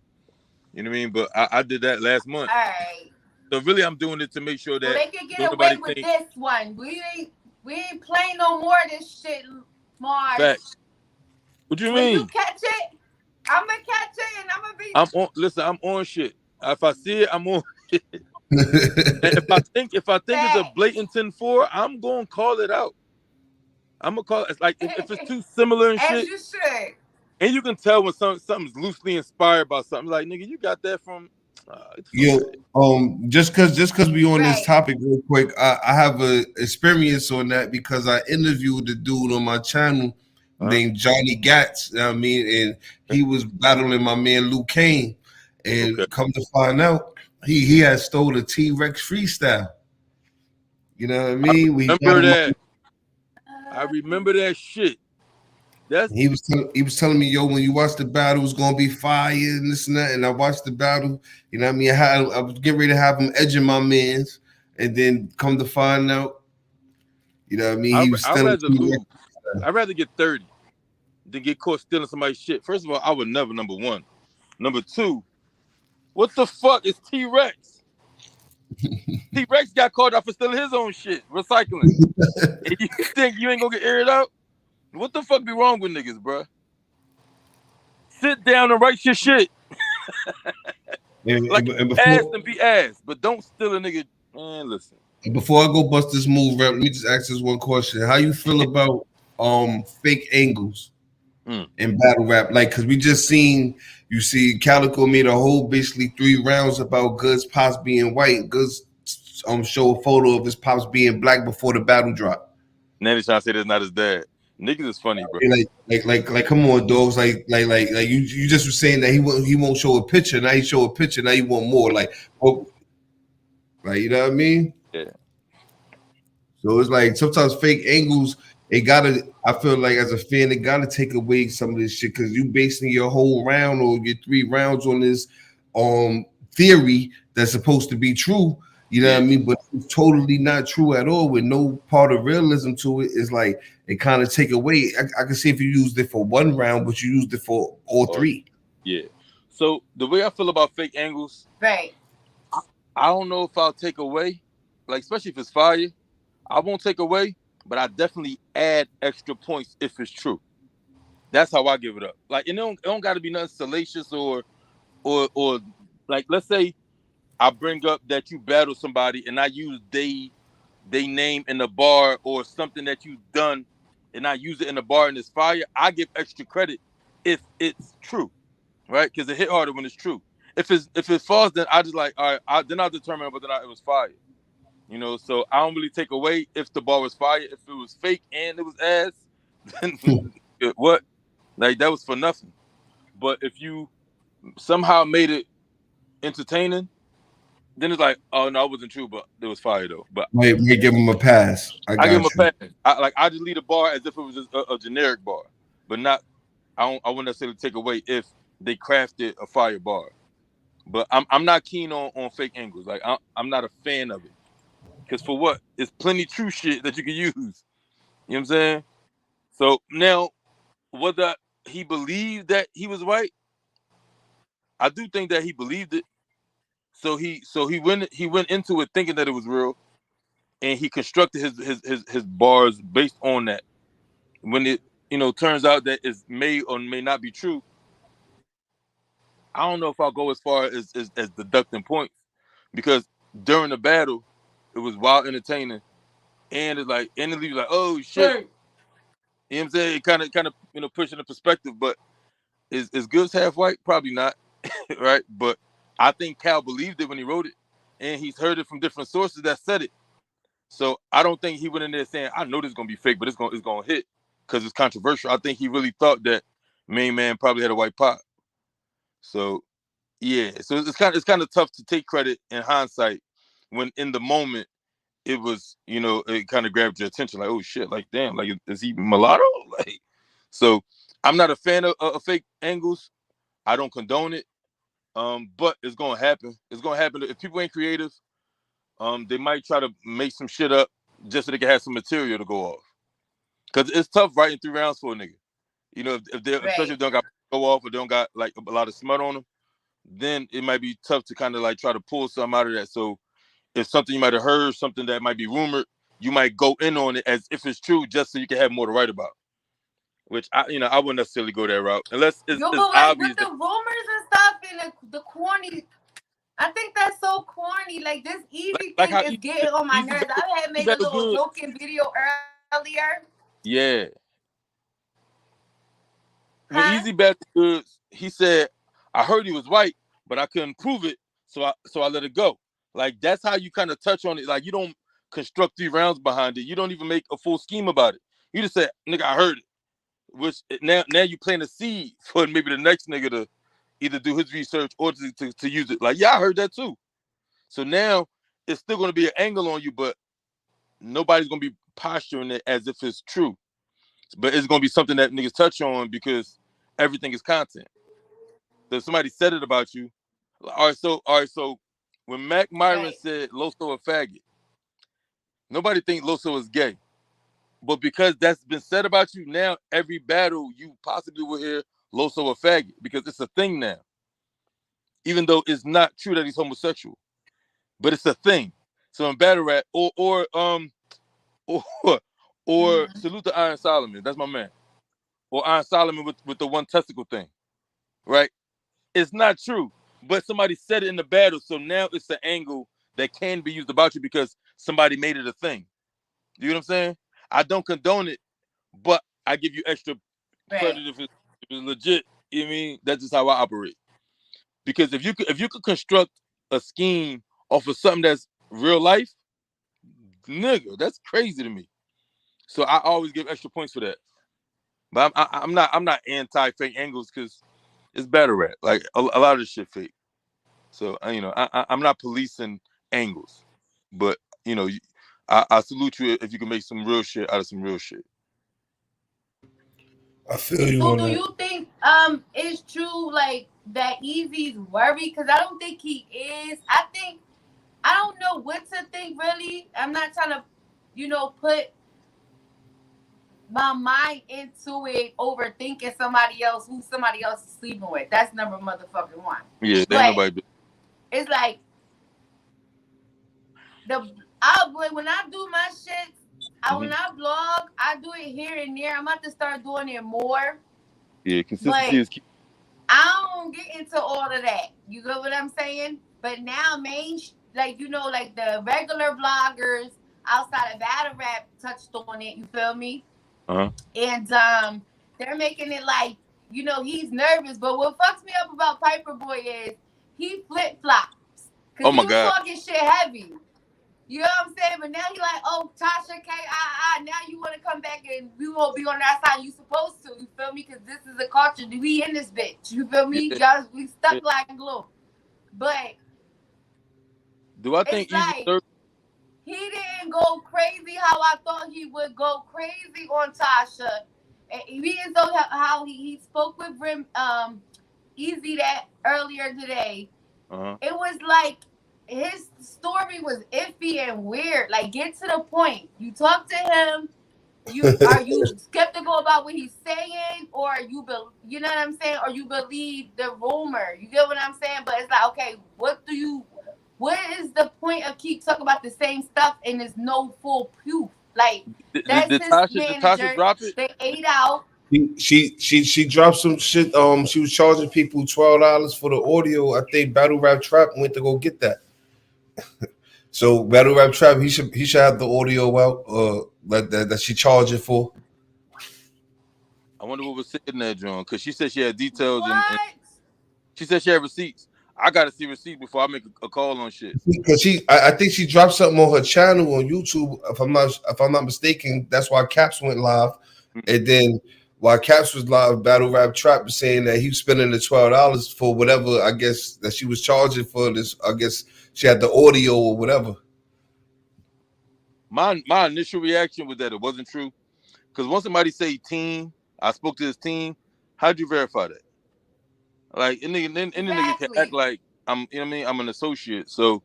You know what I mean? But I did that last month. All right. So really, I'm doing it to make sure that they can get away with this one. We ain't playing no more of this shit, Marz. Facts. What you mean? When you catch it, I'm gonna catch it and I'm gonna be. I'm on shit. If I see it, I'm on shit. And if I think it's a blatant 10-4, I'm gonna call it out. I'm gonna call it. It's like if it's too similar and shit. As you should. And you can tell when something's loosely inspired by something. Like, nigga, you got that from. Yo, just cause we on this topic real quick, I have a experience on that because I interviewed the dude on my channel named Johnny Gatz. I mean, and he was battling my man Luke Kane, and come to find out, he had stole a T-Rex freestyle. You know what I mean? I remember that shit. He was telling me, yo, when you watch the battle, it's gonna be fire and this and that. And I watched the battle, you know what I mean? I was getting ready to have him edging my mans, and then come to find out, you know what I mean? He was still. I'd rather get 30 than get caught stealing somebody's shit. First of all, I would never, number one. Number two, what the fuck is T-Rex? T-Rex got caught out for stealing his own shit, recycling. And you think you ain't gonna get aired out? What the fuck be wrong with niggas, bro? Sit down and write your shit. Ass and be ass, but don't steal a nigga. Man, listen. Before I go bust this move, rap, let me just ask this one question. How you feel about fake angles in battle rap? Like, cause we just seen, you see Calico made a whole basically 3 rounds about Goods pops being white. Goods show a photo of his pops being black before the battle drop. Now they trying to say that's not his dad. Niggas is funny, bro. Like, come on, dogs. Like, you just were saying that he won't show a picture. Now he show a picture. Now you want more. Like, you know what I mean? Yeah. So it's like sometimes fake angles. It gotta. I feel like as a fan, it gotta take away some of this shit because you basing your whole round or your 3 rounds on this theory that's supposed to be true. You know what I mean? But it's totally not true at all with no part of realism to it. It's like it kind of take away. I can see if you used it for 1 round, but you used it for all 3. Yeah. So the way I feel about fake angles, right? I don't know if I'll take away, like especially if it's fire. I won't take away, but I definitely add extra points if it's true. That's how I give it up. Like it don't got to be nothing salacious or like let's say I bring up that you battle somebody and I use they name in the bar or something that you've done and I use it in the bar and it's fire. I give extra credit if it's true, right? Because it hit harder when it's true. If it's false, then I just like all right. Then I'll determine whether or not it was fire. You know, so I don't really take away if the bar was fire. If it was fake and it was ass, then what? Like that was for nothing. But if you somehow made it entertaining, then it's like, oh no, it wasn't true, but it was fire though. But we give him a pass. I give him a pass. I just leave a bar as if it was just a generic bar, but not. I wouldn't necessarily take away if they crafted a fire bar. But I'm not keen on fake angles. Like I'm not a fan of it. Because for what? It's plenty true shit that you can use. You know what I'm saying? So now, whether he believed that he was white, I do think that he believed it. So he went into it thinking that it was real, and he constructed his bars based on that. When it turns out that it may or may not be true, I don't know if I'll go as far as deducting points, because during the battle, it was wild entertaining, and it's like, and it leaves like, oh shit, You know what I'm saying? It kind of pushing the perspective, but is Goods half white? Probably not, right? But I think Cal believed it when he wrote it, and he's heard it from different sources that said it. So I don't think he went in there saying, "I know this is gonna be fake, but it's gonna hit because it's controversial." I think he really thought that Main Man probably had a white pot. So yeah, so it's kind of tough to take credit in hindsight when in the moment it was, it kind of grabbed your attention, like, oh shit, like damn, like is he mulatto? Like, so I'm not a fan of fake angles. I don't condone it. But it's gonna happen. It's gonna happen if people ain't creative. They might try to make some shit up just so they can have some material to go off. Cause it's tough writing 3 rounds for a nigga. If they, especially if Right. they don't got go off or don't got like a lot of smut on them, then it might be tough to kind of like try to pull something out of that. So if something you might have heard, something that might be rumored, you might go in on it as if it's true, just so you can have more to write about. Which I wouldn't necessarily go that route unless Yo, it's but like obvious with the that rumors and stuff and the corny, I think that's so corny. Like this like, easy like thing how is getting on my easy nerves. battle, I had easy made a battle little good. joking video earlier. Yeah, when Huh? Easy Battle good, he said, "I heard he was white, but I couldn't prove it, so I let it go." Like that's how you kind of touch on it. Like you don't construct 3 rounds behind it. You don't even make a full scheme about it. You just say, "Nigga, I heard it." Which now you plant a seed for maybe the next nigga to either do his research or to use it. Like, yeah, I heard that too. So now it's still gonna be an angle on you, but nobody's gonna be posturing it as if it's true. But it's gonna be something that niggas touch on because everything is content. So if somebody said it about you. All right, so when Mac Myron Right. said Loso a faggot, nobody think Loso is gay. But because that's been said about you, now every battle you possibly will hear Loso a faggot because it's a thing now. Even though it's not true that he's homosexual, but it's a thing. So in battle rap, or or Mm-hmm. salute to Iron Solomon, that's my man, or Iron Solomon with the one testicle thing, right? It's not true, but somebody said it in the battle, so now it's an angle that can be used about you because somebody made it a thing. You know what I'm saying? I don't condone it, but I give you extra Right. credit if it's legit. You know what I mean? That's just how I operate. Because if you could construct a scheme off of something that's real life, nigga, that's crazy to me. So I always give extra points for that. But I'm not anti fake angles because it's better rap. Like a lot of this shit fake. So I'm not policing angles, but I salute you if you can make some real shit out of some real shit. I feel you So on do that. you think it's true like that Easy's worried? Because I don't think he is. I don't know what to think really. I'm not trying to, put my mind into it, overthinking somebody else who somebody else is sleeping with. That's number motherfucking one. Yeah, there ain't But nobody. it's like when I do my shit, when Mm-hmm. I blog, I do it here and there. I'm about to start doing it more, Yeah, consistency but is key. I don't get into all of that. You get what I'm saying? But now, like the regular bloggers outside of battle rap touched on it. You feel me? Uh-huh. And they're making it like he's nervous. But what fucks me up about Piper Boy is he flip flops because Oh he my was god. talking shit heavy. You know what I'm saying? But now he like, oh, Tasha K, now you want to come back and we won't be on that side. You supposed to. You feel me? Because this is a culture. We in this bitch. You feel me? Yeah, Y'all, we yeah. stuck like glue. But Do I it's think Easy like nervous? he didn't go crazy how I thought he would go crazy on Tasha. And even though how he spoke with Easy that earlier today, Uh-huh. it was like his story was iffy and weird. Like, get to the point. You talk to him. You skeptical about what he's saying, or you know what I'm saying, or you believe the rumor. You get what I'm saying? But it's like, okay, what is the point of keep talking about the same stuff and there's no full proof? Like, that's Did his Tasha manager. drop it? They ate out. She dropped some shit. She was charging people $12 for the audio. I think Battle Rap Trap went to go get that. So Battle Rap Trap, he should have the audio out. Like that she charging for. wonder what was said in that joint, because she said she had details and What? she said she had receipts. I gotta see receipts before I make a call on shit. Because I think she dropped something on her channel on YouTube. If I'm not mistaken, that's why Caps went live, and then while Caps was live, Battle Rap Trap was saying that he was spending the $12 for whatever I guess that she was charging for this. I guess she had the audio or whatever. My initial reaction was that it wasn't true, because once somebody say team, I spoke to his team. How'd you verify that? Like any nigga can act Exactly. like I'm, you know what I mean? I'm an associate. So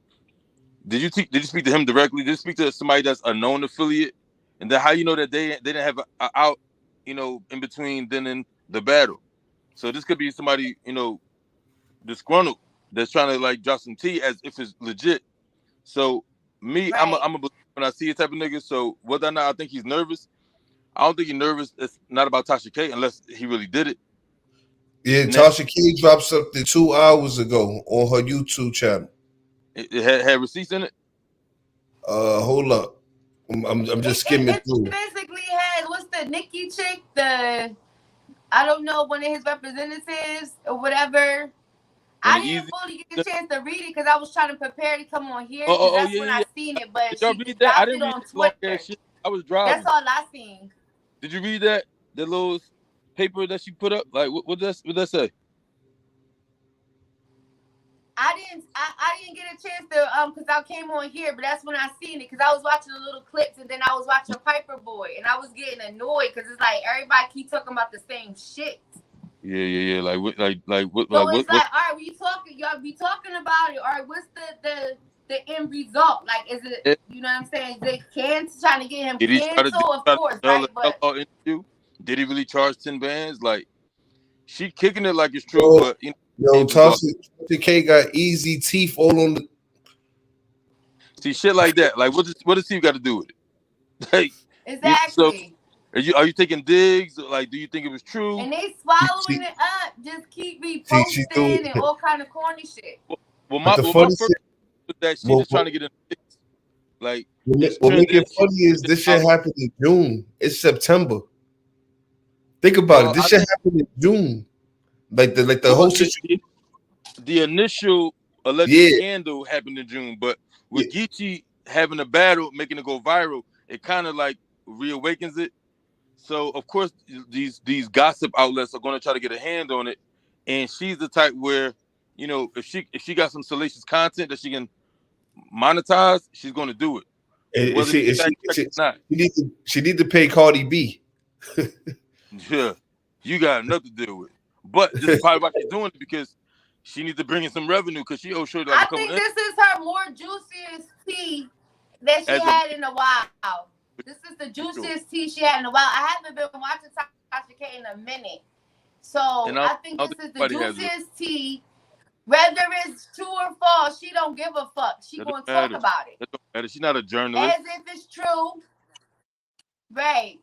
did you speak to him directly? Did you speak to somebody that's a known affiliate? And then how you know that they didn't have a out, you know, in between then and the battle? So this could be somebody, you know, disgruntled that's trying to like drop some tea as if it's legit. So me, I'm Right. a believer when I see a type of nigga. So whether or not I think he's nervous, I don't think he's nervous. It's not about Tasha K unless he really did it. Yeah, Now, Tasha K dropped something 2 hours ago on her YouTube channel. it had receipts in it. Hold up, I'm just skimming It through. basically has, what's the Nikki chick? I don't know, one of his representatives or whatever. On I the didn't easy. fully get a chance to read it because I was trying to prepare to come on here because Oh that's yeah, when yeah. I seen it. But Did y'all she read just that? I dropped didn't it read on that long Twitter. ass shit. I was That's driving. all I seen. Did you read that? The little paper that she put up? Like what that say? I didn't get a chance to because I came on here, but that's when I seen it because I was watching the little clips and then I was watching Piper Boy and I was getting annoyed because it's like everybody keep talking about the same shit. Yeah. Like what? So it's like, What? all right, we talking, y'all be talking about it. All right, what's the end result? Like, is it, you know what I'm saying? Is it trying to get him Did he try to canceled? Of course, sell right? a But interview? Did he really charge 10 bands? Like she kicking it like it's true, Yo, but you know, yo, can't just go. Tasha K got easy teeth all on the. See shit like that. Like what does he got to do with it? Like so exactly. are you taking digs? Like do you think it was true? And they She, swallowing it up. Just keep she do reposting and it. all kind of corny shit. Well, But the my funny first shit, was that she what, just trying to get in the mix. Like it's what make trending. it funny is this shit happened in June. It's September. Think about it. This I shit think happened in June. The whole situation. the initial alleged Yeah, scandal happened in June, but yeah. with Geechee having a battle, making it go viral, it kind of like reawakens it. So of course these gossip outlets are going to try to get a hand on it, and she's the type where, you know, if she got some salacious content that she can monetize, she's going to do it, And whether she fact check or not. she need to pay Cardi B. Yeah, you got enough to deal with. But this is probably why she's doing it, because she needs to bring in some revenue, because she owes Shorty like a I couple think of this is her more juiciest tea that she as a had in a while. This is the juiciest tea she had in a while. I haven't been watching Tasha K in a minute. So and I think I this don't think is the anybody has it. juiciest tea. Whether it's true or false, she don't give a fuck. She That gonna don't talk matter. about it. That don't matter. She's not a journalist. As if it's true. Right.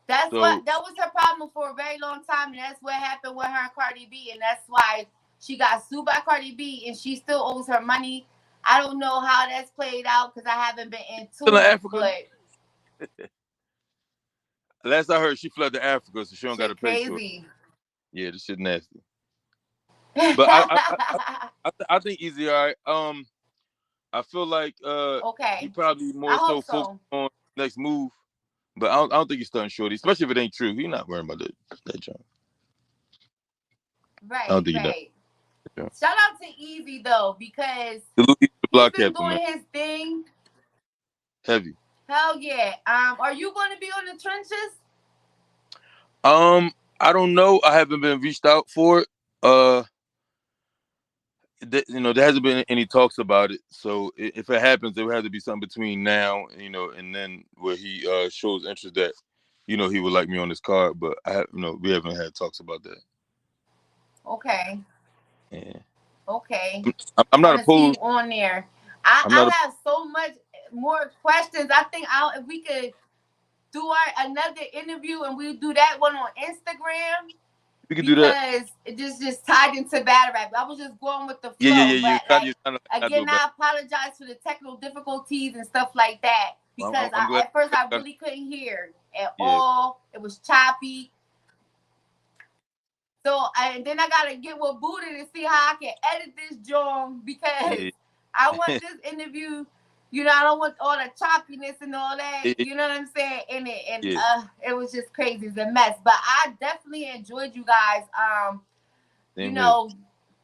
That So was her problem for a very long time, and that's what happened with her and Cardi B, and that's why she got sued by Cardi B, and she still owes her money. I don't know how that's played out because I haven't been into still in it, Africa. but Last I heard, she fled to Africa, so she don't got to shit pay for it. crazy. Yeah, this shit nasty. But I think Easy, all right. I feel like he okay. probably I more so hope focused so. on next move. But I don't think he's stunning Shorty, especially if it ain't true. He's not worrying about that joint. I don't Right, think he does. right. Yeah. Shout out to Easy though, because The he's block been captain, doing man. his thing. Heavy. Hell yeah. Are you going to be on the trenches? I don't know. I haven't been reached out for it. You know, there hasn't been any talks about it. So if it happens, there would have to be something between now, you know, and then where he shows interest that, you know, he would like me on his card. But we haven't had talks about that. Okay. Yeah. Okay. I'm not See you opposed. on there. I have so much more questions. I think if we could do another interview and we do that one on Instagram. We could do that. Because it just tied into battle rap. I was just going with the flow. Yeah. But again, I apologize for the technical difficulties and stuff like that. Because at first I really couldn't hear at all. It was choppy. So and then I gotta get with Buddha to see how I can edit this joint because Yeah. I want this interview. You know, I don't want all the choppiness and all that. Yeah. You know what I'm saying? In it, and Yeah. it was just crazy. It's a mess. But I definitely enjoyed you guys. You Same here. know,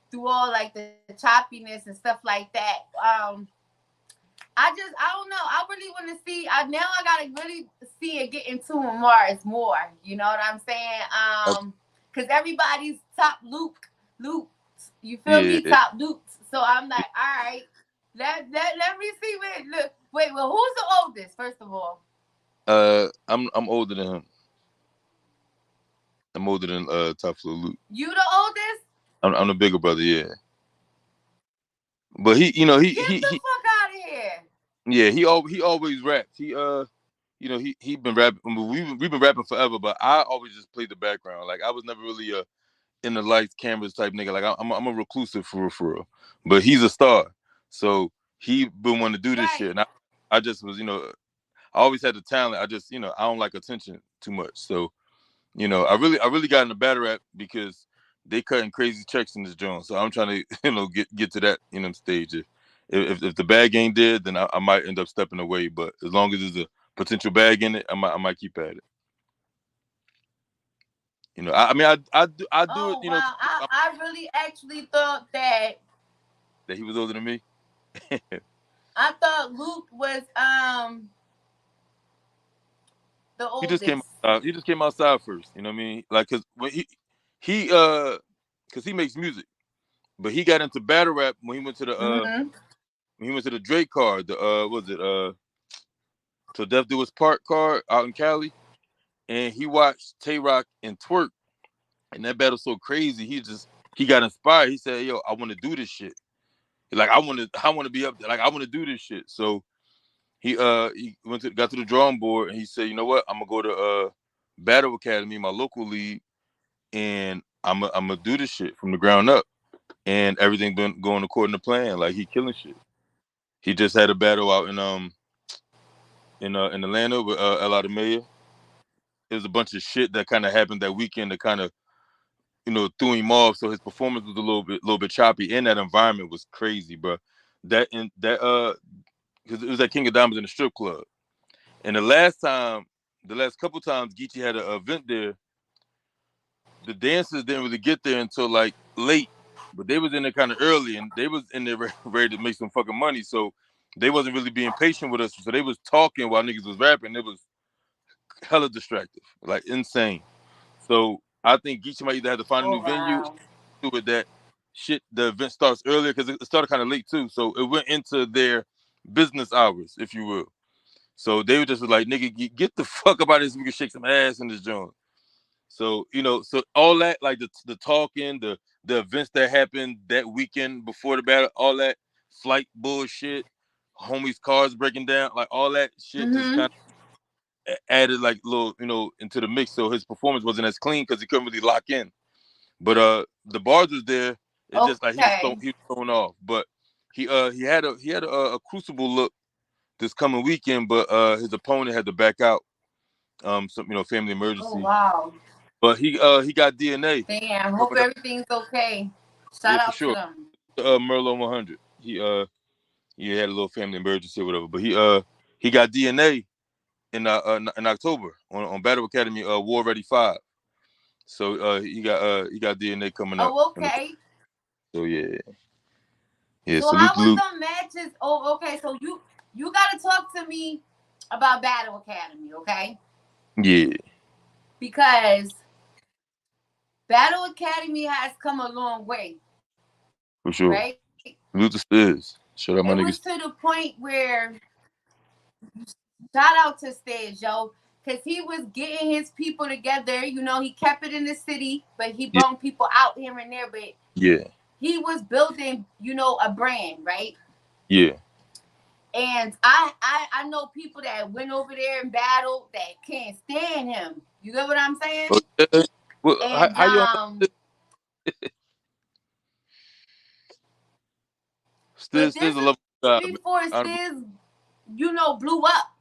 through all like the choppiness and stuff like that. I don't know. I really want to see. Now I gotta really see it get into Marz more. You know what I'm saying? Okay. Cause everybody's top Luke. You feel me? Yeah. Top Luke. So I'm like, all right. Let me see. Wait. Well, who's the oldest? First of all, I'm older than him. I'm older than Tough Little Luke. you the oldest? I'm the bigger brother, yeah. But he, you know, Get the fuck out of here. yeah, he always raps. You know, he been rapping. I mean, we've been rapping forever, but I always just played the background. Like I was never really a in the lights, cameras type nigga. Like I'm a reclusive for real. But he's a star, so he been wanting to do this shit, Right. and I just was, you know, I always had the talent. I just, you know, I don't like attention too much, so you know, I really got in the battle rap because they cutting crazy checks in this joint. So I'm trying to, you know, get to that, you know, stage. If the bag ain't there, then I might end up stepping away. But as long as there's a potential bag in it, I might keep at it. You know, I mean, I do it. Oh You know, wow. I really actually thought that that he was older than me. I thought Luke was the He just came oldest. outside. He just came outside first. You know what I mean? Like, cause when he cause he makes music, but he got into battle rap when he went to the Mm-hmm. when he went to the Drake card. The what was it to Death Do His Part card out in Cali, and he watched Tay Rock and Twerk, and that battle so crazy. He got inspired. He said, "Yo, I want to do this shit. Like I want to be up there. Like I want to do this shit." So he got to the drawing board and he said, "You know what? I'm gonna go to Battle Academy, my local league, and I'm gonna do this shit from the ground up." And everything been going according to plan. Like he killing shit. He just had a battle out in Atlanta with El Mayor. It was a bunch of shit that kind of happened that weekend that kind of, you know, threw him off. So his performance was a little bit choppy, and that environment was crazy, bro. Because it was at King of Diamonds in the strip club. And the last couple times Geechee had an event there, the dancers didn't really get there until like late, but they was in there kind of early, and they was in there ready to make some fucking money. So they wasn't really being patient with us. So they was talking while niggas was rapping. It was hella distractive, like insane. So I think Geechee might either have to find a Oh new venue, wow. do with that shit. The event starts earlier because it started kind of late too. So it went into their business hours, if you will. So they were just like, nigga, get the fuck up out of this. We can shake some ass in this joint. So, you know, so all that, like the talking, the events that happened that weekend before the battle, all that flight bullshit, homies' cars breaking down, like all that shit just Mm-hmm. kind of added like little, you know, into the mix. So his performance wasn't as clean because he couldn't really lock in. But the bars was there. It's just like Okay. he was thrown off. But he had a crucible look this coming weekend, but his opponent had to back out. Some, you know, family Oh emergency. wow. But he got DNA Damn. Hope coming up. everything's okay. Yeah, Shout for out to sure. them. Merlot 100. He had a little family emergency or whatever. But he got DNA in October on Battle Academy War Ready 5. So he got DNA coming up Oh from the. okay. So yeah. So Salute how to was Luke. the matches? Oh okay. So you gotta talk to me about Battle Academy, okay? Yeah, Because Battle Academy has come a long way, for right? sure. Salute to Stiz. Shout It out my was niggas. to the point where shout out to Stage, yo, because he was getting his people together. You know, he kept it in the city, but he Yeah, brought people out here and there. But yeah, he was building, you know, a brand, right? yeah. And I know people that went over there and battled that can't stand him. You get what I'm saying? Oh, yeah. Well, And how you on but Stiz this a is love guy, man. before Stiz, you know, blew up.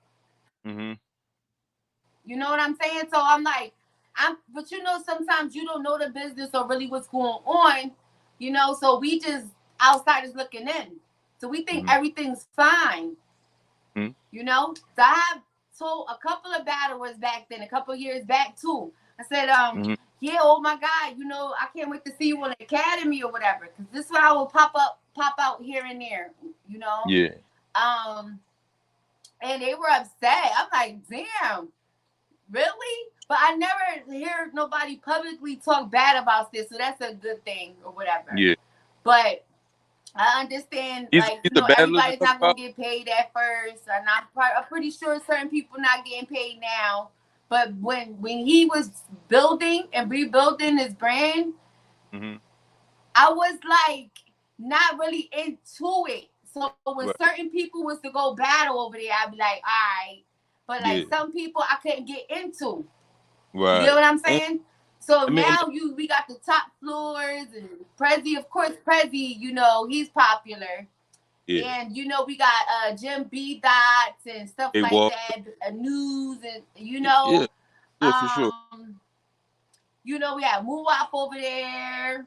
Mm-hmm. You know what I'm saying? So I'm like, but sometimes you don't know the business or really what's going on, so we just outsiders looking in. So we think Mm-hmm. everything's fine, Mm-hmm. So I have told a couple of battlers back then, a couple of years back too. I said, Mm-hmm. yeah, oh my God, I can't wait to see you on the academy or whatever, because this is where I will pop out here and there, you know. Yeah. Um, and they were upset. I'm like, damn, really? But I never hear nobody publicly talk bad about this, so that's a good thing or whatever. Yeah. But I understand, Either like, either battlers you everybody's talk not gonna about. get paid at first, and I'm pretty sure certain people not getting paid now. But when he was building and rebuilding his brand, Mm-hmm. I was like not really into it. So when Right. certain people was to go battle over there, I'd be like, all right. But like Yeah. some people I couldn't get into. You Right. get what I'm And saying? So I mean, and, now we got the top floors and Prezi, of course, Prezi, he's popular. yeah. And we got Jim B Dots and stuff Hey, like Walk. that, news and Yeah. Yeah, for sure. we have Moonwap over there.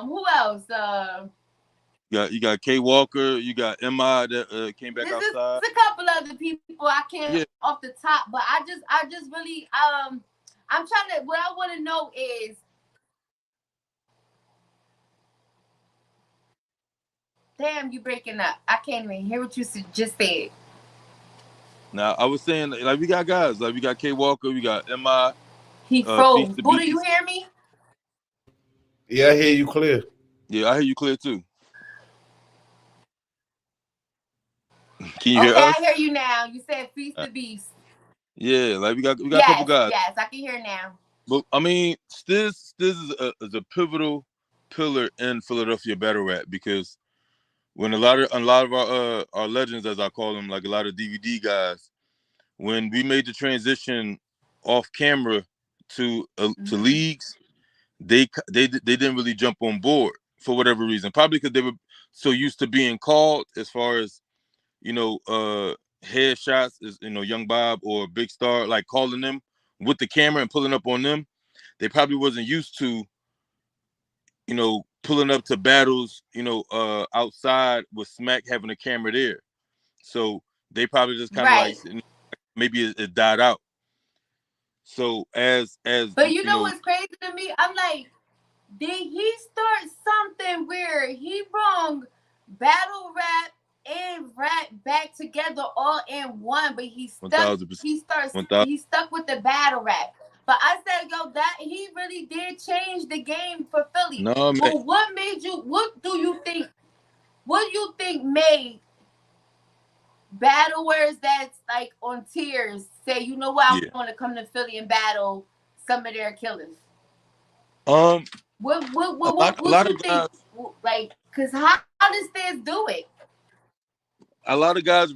Who else? You got K Walker. You got Mi that came back There's outside. a couple other people I can't Yeah. off the top, but I just really I'm trying to. What I want to know is, damn, you breaking up. I can't even hear what you just said. Now I was saying like we got guys like we got K Walker. We got Mi. He Feast froze. the Buddha, you Beast. hear me? Yeah, I hear you clear. Yeah, I hear you clear too. Can you hear Okay, I us? hear you now. You said Feast the Beast. Yeah, like we got a couple Yes, guys. yes, I can hear now. But I mean, Stiz is a pivotal pillar in Philadelphia battle rap because when a lot of our legends, as I call them, like a lot of DVD guys, when we made the transition off camera to leagues, they didn't really jump on board for whatever reason. Probably because they were so used to being called as far as headshots is Young Bob or Big Star like calling them with the camera and pulling up on them. They probably wasn't used to pulling up to battles outside with Smack having a camera there. So they probably just kind of like Right. maybe it died out. So as But you know what's crazy to me? I'm like, did he start something where he brung battle rap and rap back together all in one? But he stuck. 1000%, He starts. 1000. He stuck with the battle rap. But I said, yo, that he really did change the game for Philly. No man, But what made you? What do you think? What do you think made battlers that's like on tiers say, you know what, yeah. I want to come to Philly and battle some of their killers? Um, a What lot you of think? guys, Like, cause how does this do it?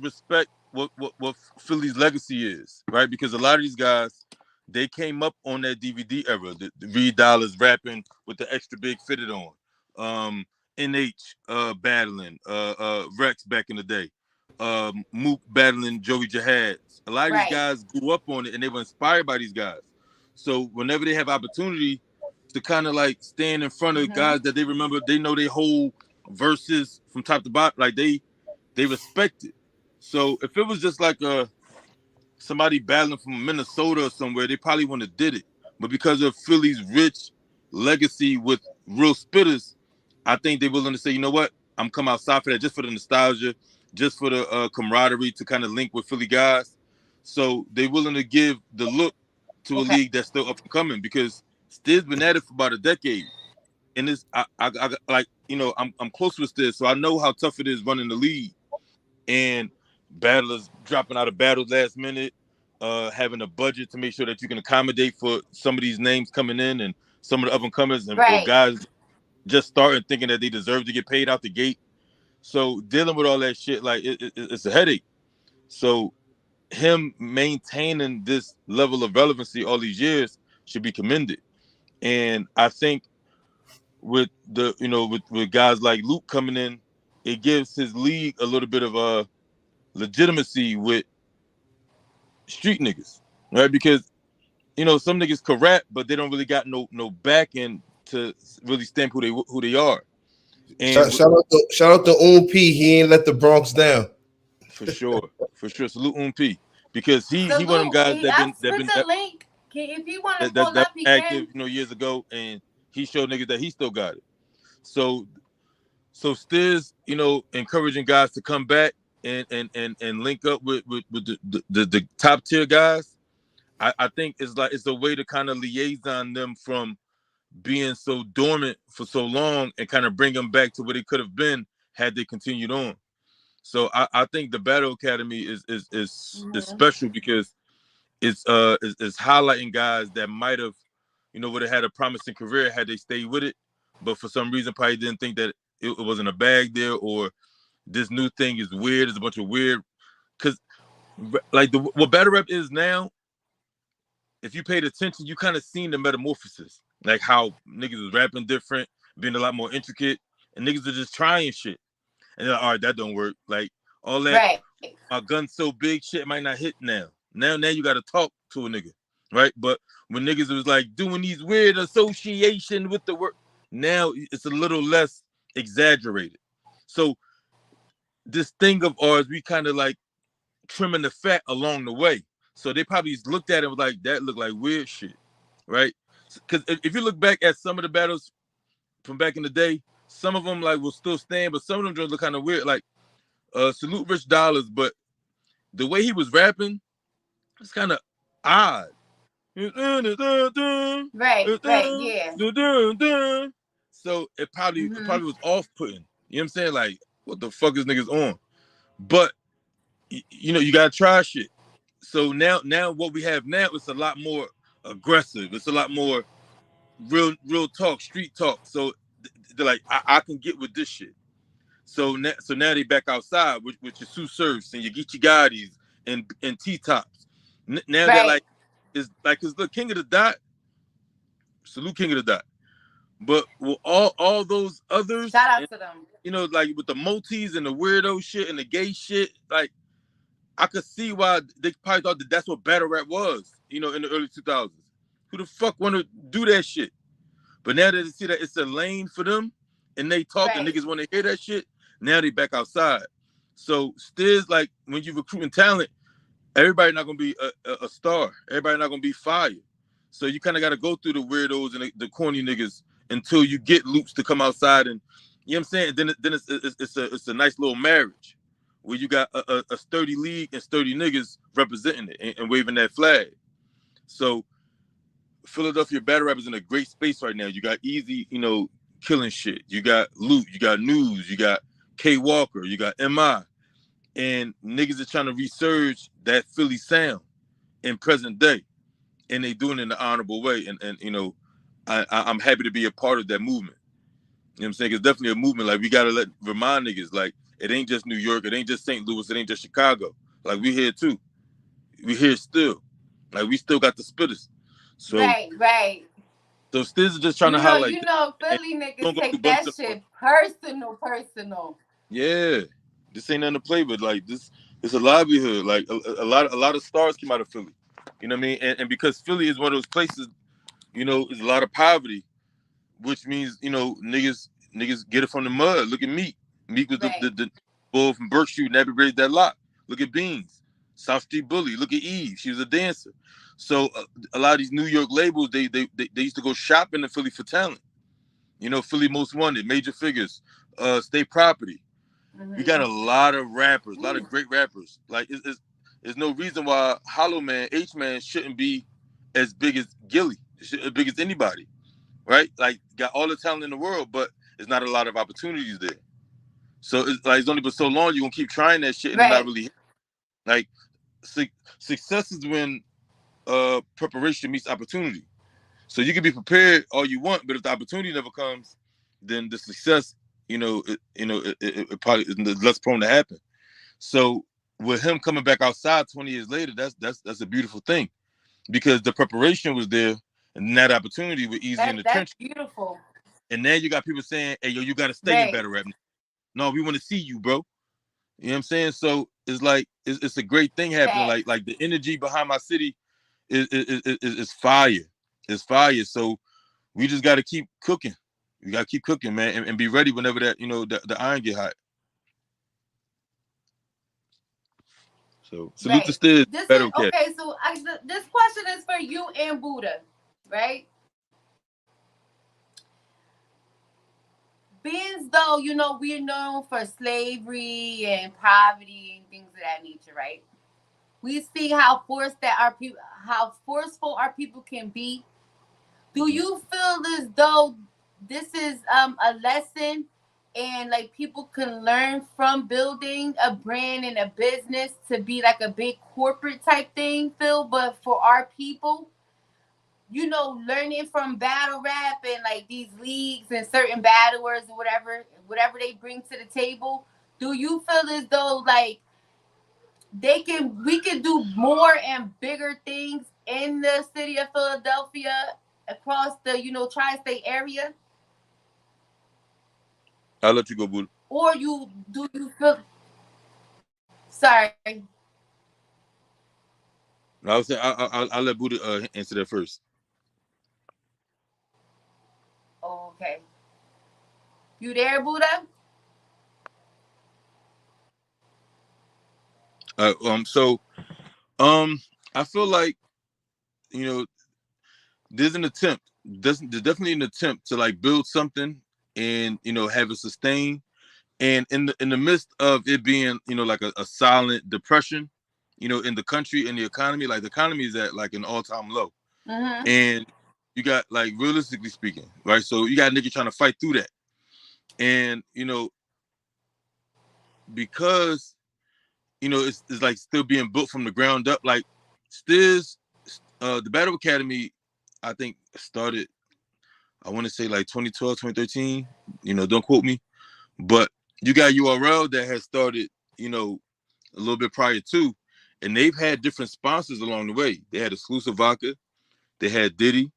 respect what Philly's legacy is, right? Because a lot of these guys, they came up on that DVD era. The Reed Dollars rapping with the extra big fitted on, NH battling, Rex back in the day, Mook battling Joey Jihad. A lot of these Right. guys grew up on it and they were inspired by these guys. So whenever they have opportunity to kind of like stand in front of guys that they remember, they know they whole verses from top to bottom, like they respect it. So if it was just like somebody battling from Minnesota or somewhere, they probably wouldn't have did it. But because of Philly's rich legacy with real spitters, I think they're willing to say, you know what, I'm come outside for that, just for the nostalgia, just for the camaraderie to kind of link with Philly guys. So they're willing to give the look to a Okay. league that's still up and coming because Stiz been at it for about a decade. And it's I like I'm close with Stiz, so I know how tough it is running the league and battlers dropping out of battles last minute, having a budget to make sure that you can accommodate for some of these names coming in and some of the up and comers and or Right. guys just starting thinking that they deserve to get paid out the gate. So dealing with all that shit, like it's a headache. So him maintaining this level of relevancy all these years should be commended. And I think with the with guys like Luke coming in, it gives his league a little bit of a legitimacy with street niggas, right? Because some niggas could rap, but they don't really got no backing to really stamp who they are. And Shout out to P. He ain't let the Bronx down. for sure, salute P, because he one of them Salute. guys I put the link. If you want to pull that up, you active, can. years ago, and he showed niggas that he still got it. So Stiz, encouraging guys to come back and link up with the top tier guys. I think it's a way to kind of liaison them from being so dormant for so long and kind of bring them back to where they could have been had they continued on. So I think the Battle Academy is special because it's highlighting guys that might have, would have had a promising career had they stayed with it, but for some reason probably didn't think that it wasn't a bag there, or this new thing is weird. There's a bunch of weird, because like what battle rap is now, if you paid attention, you kind of seen the metamorphosis, like how niggas was rapping different, being a lot more intricate, and niggas are just trying shit. And they're like, all right, that don't work. Like all that, my gun's so big, shit might not hit now. Now you got to talk to a nigga, right? But when niggas was like doing these weird association with the word, now it's a little less exaggerated. So this thing of ours, we kind of like trimming the fat along the way. So they probably looked at it and was like, that looked like weird shit, right? Because if you look back at some of the battles from back in the day, some of them like will still stand, but some of them just look kind of weird. Like salute Rich Dollars, but the way he was rapping, it's kind of odd. Right, yeah. So it probably was off-putting. You know what I'm saying? Like, what the fuck is niggas on? But you gotta try shit. So now what we have now is a lot more aggressive. It's a lot more real talk, street talk. So they're like, I can get with this shit. So now they back outside with your Sue Surfs and your Geechee Gottis and T-tops. Now they're like, it's like, cause look, King of the Dot, salute King of the Dot. But with all those others, shout out to them. Like with the multis and the weirdo shit and the gay shit, like I could see why they probably thought that that's what battle rap was, in the early 2000s. Who the fuck want to do that shit? But now that they see that it's a lane for them and they talk and niggas want to hear that shit, now they back outside. So Stiz, like when you recruiting talent, everybody not gonna be a star. Everybody not gonna be fire. So you kind of got to go through the weirdos and the corny niggas until you get Loops to come outside, and you know what I'm saying. Then it's a nice little marriage where you got a sturdy league and sturdy niggas representing it and waving that flag. So Philadelphia battle rap is in a great space right now. You got Easy, killing shit. You got Loot. You got News. You got K Walker. You got MI. And niggas are trying to resurge that Philly sound in present day, and they doing it in an honorable way. And I'm happy to be a part of that movement. You know what I'm saying? It's definitely a movement. Like we gotta remind niggas, like it ain't just New York, it ain't just St. Louis, it ain't just Chicago. Like we here too. We here still. Like we still got the spitters. So right. So Stiz is just trying to highlight. Philly niggas take that shit personal. Yeah. This ain't nothing to play with. Like this, it's a livelihood. Like a lot of stars came out of Philly. You know what I mean? And because Philly is one of those places, is a lot of poverty, which means niggas get it from the mud. Look at Meek. Meek was the bull from Berkshire, never raised that lot. Look at Beans, South Street Bully. Look at Eve. She was a dancer. So a lot of these New York labels, they used to go shopping in Philly for talent. Philly Most Wanted, Major Figures, State Property. We got a lot of rappers, a lot of great rappers. Like, there's no reason why Hollow Man, H-Man shouldn't be as big as Gilly, as big as anybody, right? Like, got all the talent in the world, but there's not a lot of opportunities there. So it's only been so long you're gonna keep trying that shit and not really like success is when preparation meets opportunity. So you can be prepared all you want, but if the opportunity never comes, then the success, it probably is less prone to happen. So with him coming back outside 20 years later, that's a beautiful thing, because the preparation was there and that opportunity was easy in the trench. That's beautiful. And now you got people saying, "Hey, yo, you got to stay in battle rap." No, we want to see you, bro. You know what I'm saying? So it's like it's a great thing happening. Like the energy behind my city is fire. It's fire. So we just got to keep cooking. We got to keep cooking, man, and be ready whenever that the iron get hot. So salute to Right. Stiz, This is Battle Cat. okay. So this question is for you and Buddha, right? Being though we're known for slavery and poverty and things of that nature, right? We see how how forceful our people can be. Do you feel as though this is a lesson and like people can learn from building a brand and a business to be like a big corporate type thing, Phil? But for our people, learning from battle rap and like these leagues and certain battlers or whatever they bring to the table, do you feel as though like we can do more and bigger things in the city of Philadelphia across the tri-state area? I'll let you go, Buddha. Or you feel sorry. I was saying I'll let Buddha answer that first. Okay. You there, Buddha? So I feel like you know there's an attempt. There's definitely an attempt to like build something and have it sustain. And in the midst of it being like a silent depression, in the country and the economy, like the economy is at like an all-time low, and you got like realistically speaking, right? So you got a nigga trying to fight through that, and because it's like still being built from the ground up. Like Stiz, the Battle Academy, I think started, I want to say like 2012, 2013. Don't quote me, but you got URL that has started, a little bit prior to, and they've had different sponsors along the way. They had Exclusive Vodka, they had Diddy,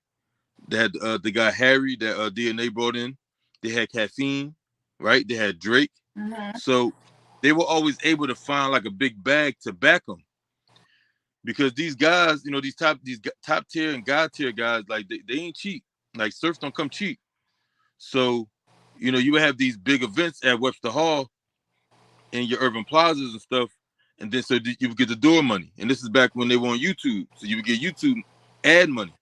they had the guy Harry that DNA brought in. They had Caffeine, right? They had Drake. So they were always able to find like a big bag to back them, because these guys, these top tier and god tier guys, like they ain't cheap. Like Surf don't come cheap. So, you would have these big events at Webster Hall and your urban plazas and stuff, and then so you would get the door money. And this is back when they were on YouTube, so you would get YouTube ad money.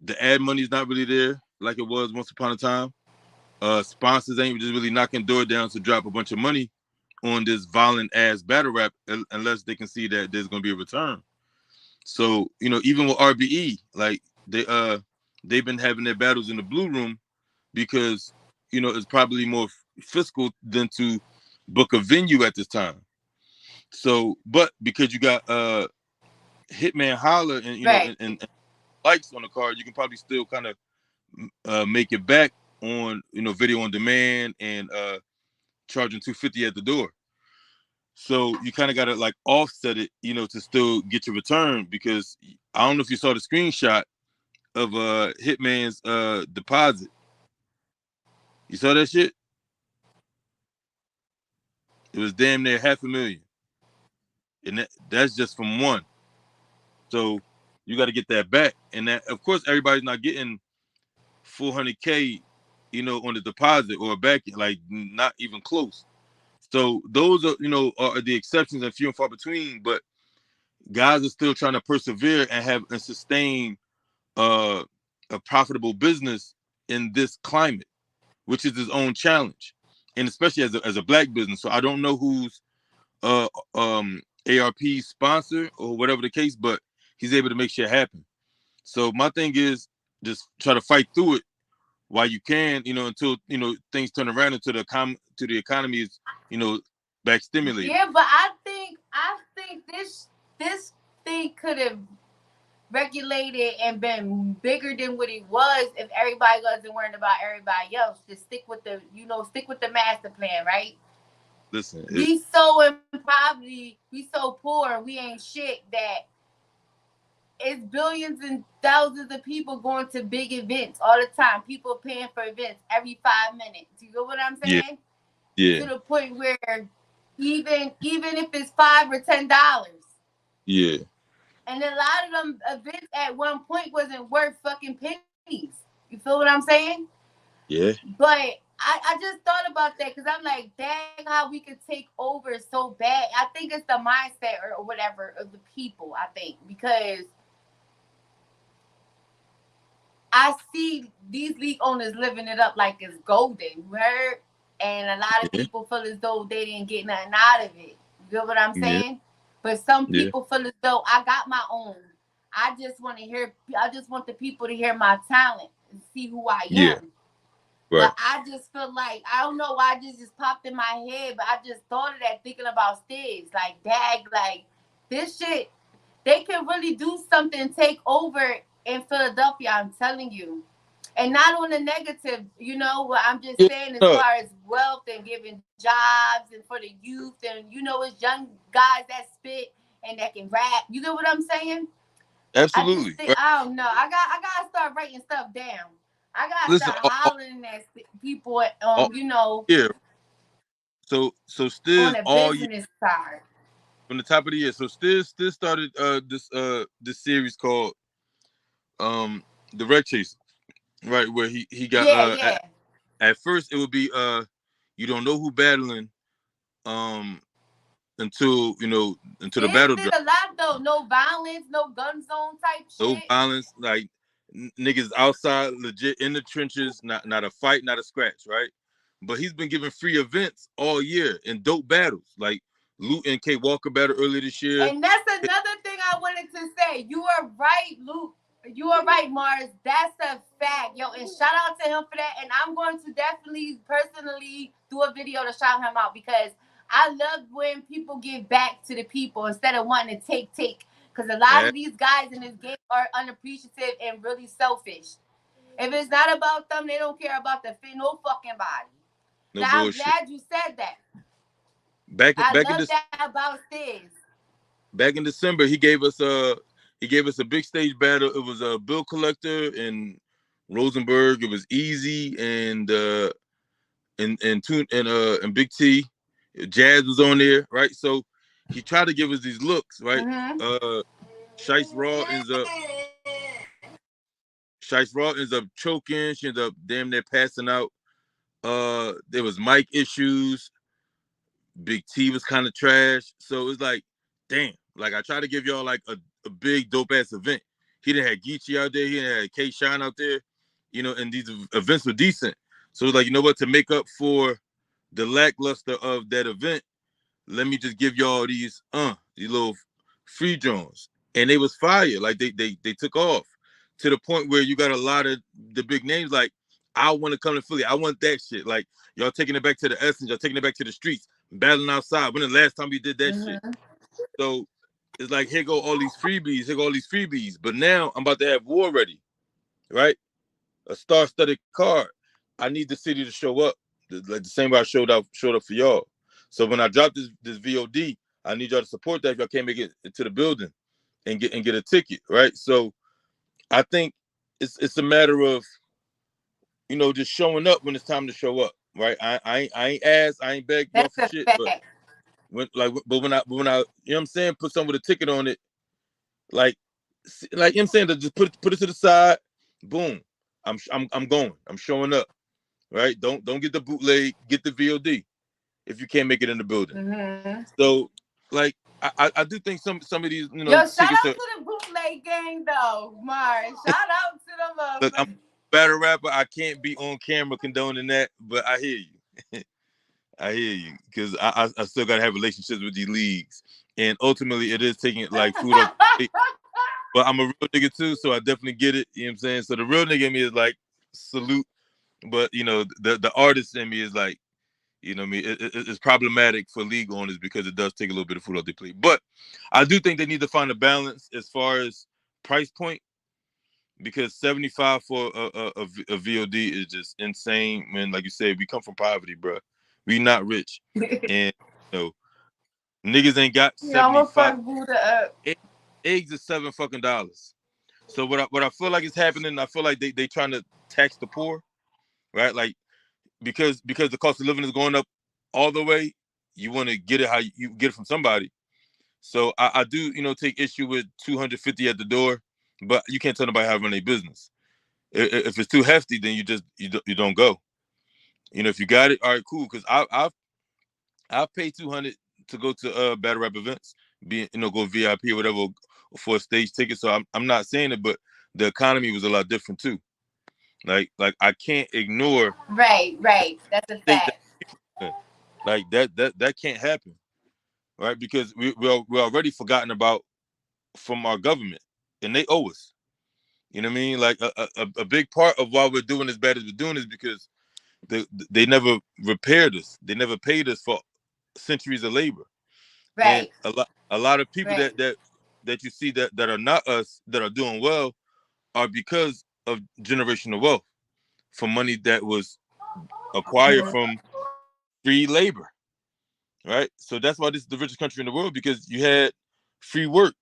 The ad money is not really there like it was once upon a time. Sponsors ain't just really knocking door down to drop a bunch of money on this violent ass battle rap unless they can see that there's gonna be a return. So even with RBE, like they've been having their battles in the Blue Room because it's probably more fiscal than to book a venue at this time. So, but because you got Hitman Holler and Right. and likes on the card, you can probably still kind of make it back on video on demand and charging $250 at the door. So you kind of got to like offset it, to still get your return, because I don't know if you saw the screenshot of Hitman's deposit. You saw that shit? It was damn near $500,000, and that's just from one. So you got to get that back, and that, of course, everybody's not getting $400K, on the deposit or back, like not even close. So those are, are the exceptions and few and far between. But guys are still trying to persevere and have and sustain a profitable business in this climate, which is his own challenge, and especially as a black business. So I don't know who's ARP sponsor or whatever the case, but he's able to make shit happen. So my thing is just try to fight through it while you can, until things turn around, until the economy is back stimulated. Yeah, but I think this thing could have regulated and been bigger than what it was if everybody wasn't worrying about everybody else. Just stick with the master plan, right? Listen, We so in poverty, we so poor, we ain't shit that it's billions and thousands of people going to big events all the time. People paying for events every 5 minutes. You know what I'm saying? Yeah. To the point where even if it's $5 or $10. Yeah. And a lot of them events at one point wasn't worth fucking pennies. You feel what I'm saying? Yeah. But I just thought about that because I'm like, dang, how we could take over so bad. I think it's the mindset or whatever of the people, I think, because I see these league owners living it up like it's golden. You heard? And a lot of Yeah. people feel as though they didn't get nothing out of it. You know what I'm Yeah. saying? But some Yeah. people feel as though I got my own. I just want to hear. I just want the people to hear my talent and see who I Yeah. am. Right. But I just feel like I don't know why just popped in my head, but I just thought of that thinking about Stigs. Like, dag, like this shit, they can really do something, take over in Philadelphia. I'm telling you, and not on the negative. You know what I'm just Yeah. saying as No, far as wealth and giving jobs and for the youth, and it's young guys that spit and that can rap. You know what I'm saying? I just absolutely. think Right. I don't know. I gotta start writing stuff down. I gotta Listen, start hollering at people. all year. So On Stiz the all year business side. from the top of the year. So Stiz started this series called the Red Chase, right? Where he got Yeah, yeah. at first it would be you don't know who battling um until until the This battle did drop. a lot though. No violence, no gun zone type No shit. violence, like niggas outside, legit in the trenches, not a fight, not a scratch, right? But he's been giving free events all year and dope battles, like Luke and K Walker battle earlier this year. And that's another thing I wanted to say. You are right, Luke. You are right, Marz. That's a fact, yo. And shout out to him for that. And I'm going to definitely personally do a video to shout him out because I love when people give back to the people instead of wanting to take. Because a lot Yeah, of these guys in this game are unappreciative and really selfish. If it's not about them, they don't care about the no fucking body. no Now I'm bullshit. glad you said that. Back I back in love this that about Stiz. back in December, he gave us a big stage battle. It was a Bill Collector and Rosenberg. It was Easy and Big T. Jazz was on there, right? So he tried to give us these looks, right? Mm-hmm. Uh Shice Raw ends up choking. She ends up damn near passing out. There was mic issues. Big T was kind of trash. So it's like, damn. Like I tried to give y'all like a big dope ass event. He didn't have Geechee out there. He didn't have K Shine out there. And these events were decent. So it's like, you know what? To make up for the lackluster of that event, let me just give y'all these little free drones. And they was fire. Like they took off to the point where you got a lot of the big names like, I want to come to Philly. I want that shit. Like y'all taking it back to the essence, y'all taking it back to the streets, battling outside. When the last time we did that shit? Mm-hmm. So it's like, here go all these freebies, here go all these freebies. But now I'm about to have war ready, right? A star-studded card. I need the city to show up, like the same way I showed up for y'all. So when I drop this VOD, I need y'all to support that if y'all can't make it to the building and get a ticket, right? So I think it's a matter of just showing up when it's time to show up, right? I ain't asked, I ain't begged y'all That's for a shit, but fact. when I you know what I'm saying, put someone with a ticket on it, like you know what I'm saying, to just put it to the side, boom, I'm going, I'm showing up. Right? Don't get the bootleg, get the VOD if you can't make it in the building. Mm-hmm. So, like, I do think some of these Yo, shout tickets out are. to the bootleg gang though, Mars. Shout out to Look, I'm them motherfuckers. a battle rapper. I can't be on camera condoning that, but I hear you. I hear you because I still gotta have relationships with these leagues, and ultimately it is taking like food off the plate. But I'm a real nigga too, so I definitely get it. You know what I'm saying? So the real nigga in me is like salute, but the artist in me is like, what I mean? It's problematic for league owners because it does take a little bit of food off their plate. But I do think they need to find a balance as far as price point because 75 for a VOD is just insane. Man, like you said, we come from poverty, bro. We not rich, and you know, niggas ain't got Yo, I'm gonna 75. fuck Buddha up. Eggs is $7 fucking. So what I feel like is happening, I feel like they trying to tax the poor, right? Like because the cost of living is going up all the way, you want to get it how you get it from somebody. So I do, take issue with 250 at the door, but you can't tell nobody how to run their business. If it's too hefty, then you don't go. If you got it, all right, cool. Because I've paid 200 to go to battle rap events, go VIP or whatever for a stage ticket. So I'm not saying it, but the economy was a lot different too. Like I can't ignore Right. That's a state that fact. like that can't happen, right? Because we're already forgotten about from our government, and they owe us. You know what I mean? Like a big part of why we're doing as bad as we're doing is because they never repaired us. They never paid us for centuries of labor, and Right. a lot of people Right. that you see that are not us that are doing well are because of generational wealth from money that was acquired from free labor, right? So that's why this is the richest country in the world, because you had free work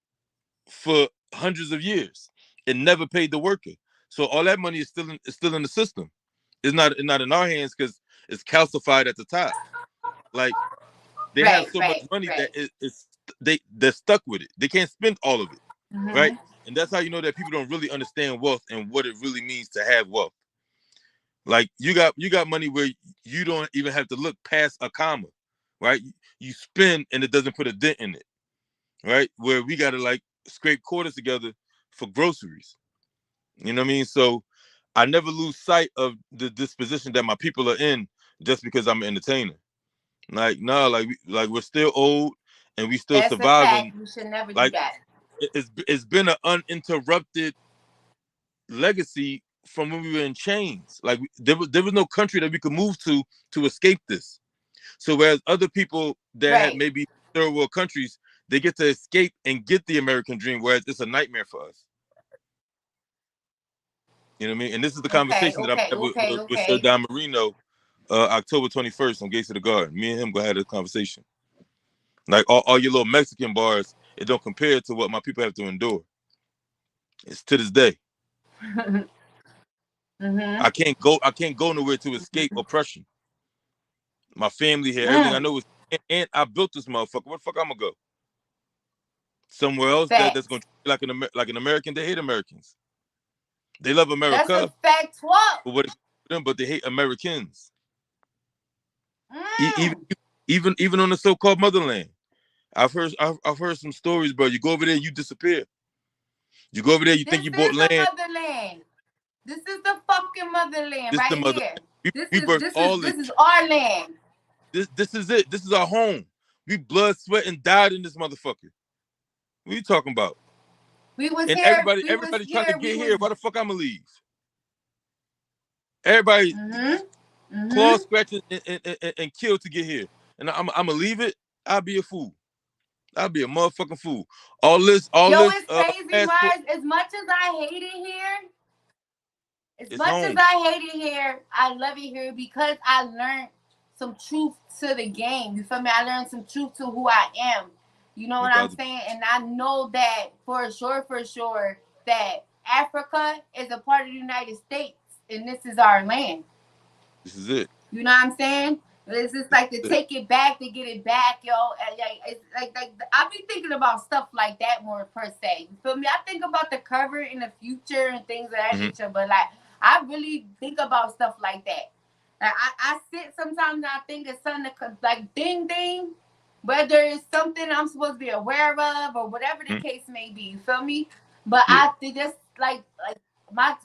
for hundreds of years and never paid the worker. So all that money is still in the system. It's not in our hands because it's calcified at the top. Like they have Right. so much Right. money that Right. they're stuck with it. They can't spend all of it, right? Mm-hmm. And that's how you know that people don't really understand wealth and what it really means to have wealth. Like you got money where you don't even have to look past a comma, right? You spend and it doesn't put a dent in it, right? Where we gotta like scrape quarters together for groceries. You know what I mean? So I never lose sight of the disposition that my people are in just because I'm an entertainer. Like no, like we're still old and we still That's a surviving. fact. We should never do Like that. it's been an uninterrupted legacy from when we were in chains. Like there was no country that we could move to escape this. So whereas other people that had Right. maybe third world countries, they get to escape and get the American dream, whereas it's a nightmare for us. You know what I mean? And this is the Okay. conversation that I'm Okay. having Okay. with Sir Okay. Don Marino, October 21st on Gates of the Garden. Me and him gonna have this conversation. Like all your little Mexican bars, it don't compare to what my people have to endure. It's to this day. Mm-hmm. I can't go nowhere to escape oppression. My family here, everything I Mm. know is, and I built this motherfucker. Where the fuck I'm gonna go? Somewhere else that's gonna Facts. treat me like an American. They hate Americans. They love That's a America fact. What? for what it for them, but they hate Americans. Even Mm. even on the so-called motherland. I've heard some stories, bro. You go over there, you disappear. You go over there, you think This you bought is the land. motherland. This is the fucking motherland This the right mother. here. We, This we is birthed this is all this this. is our land. This is it. This is our home. We blood, sweat, and died in this motherfucker. What are you talking about? We was And here. everybody, We was everybody trying to here. We get was. here. Why the fuck I'ma leave? Everybody Mm-hmm. claw Mm-hmm. scratching and kill to get here. And I'ma leave it. I'll be a fool. I'll be a motherfucking fool. All Yo, this it's crazy, passport, Marz. As much as I hate it here, as it's much as home. I hate it here, I love it here because I learned some truth to the game. You feel me? I learned some truth to who I am. You know No what I'm doubt. saying? And I know that for sure, that Africa is a part of the United States and this is our land. This is it. You know what I'm saying? It's just like to This is take it back, to get it back, yo. And like, it's like I be thinking about stuff like that more per se. You feel me? I think about the cover in the future and things of that it. nature, but like I really think about stuff like that. Like I sit sometimes and I think it's something that like ding ding, whether it's something I'm supposed to be aware of or whatever the Mhm. case may be. You feel me? But Yeah. I think just like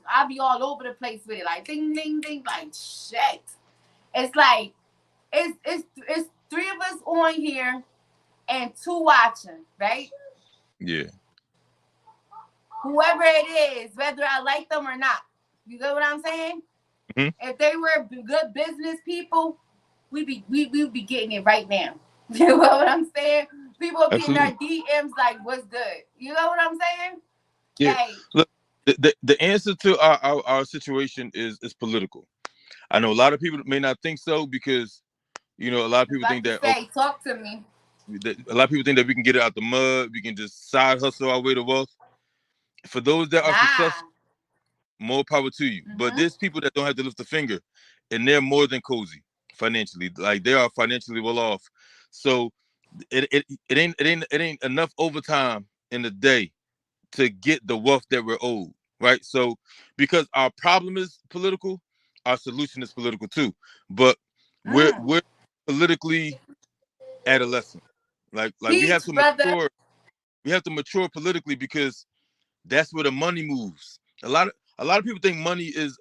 I be all over the place with it, like ding ding ding, like shit. It's like it's three of us on here and two watching, right? Yeah. Whoever it is, whether I like them or not. You get what I'm saying? Mhm. If they were good business people, we would be getting it right now. You know what I'm saying? People be in Absolutely. our DMs like, "What's good?" You know what I'm saying? Yeah. Like, Look, the answer to our situation is political. I know a lot of people may not think so because a lot of I'm people about think to that say, talk to me. a lot of people think that we can get it out the mud, we can just side hustle our way to wealth. For those that are Nah. successful, more power to you. But Mm-hmm. there's people that don't have to lift a finger, and they're more than cozy financially. Like they are financially well off. So it ain't enough overtime in the day to get the wealth that we're owed, right? So because our problem is political, our solution is political too. But Mm. we're politically adolescent. Like we have Teach, to brother. mature. We have to mature politically because that's where the money moves. A lot of people think money is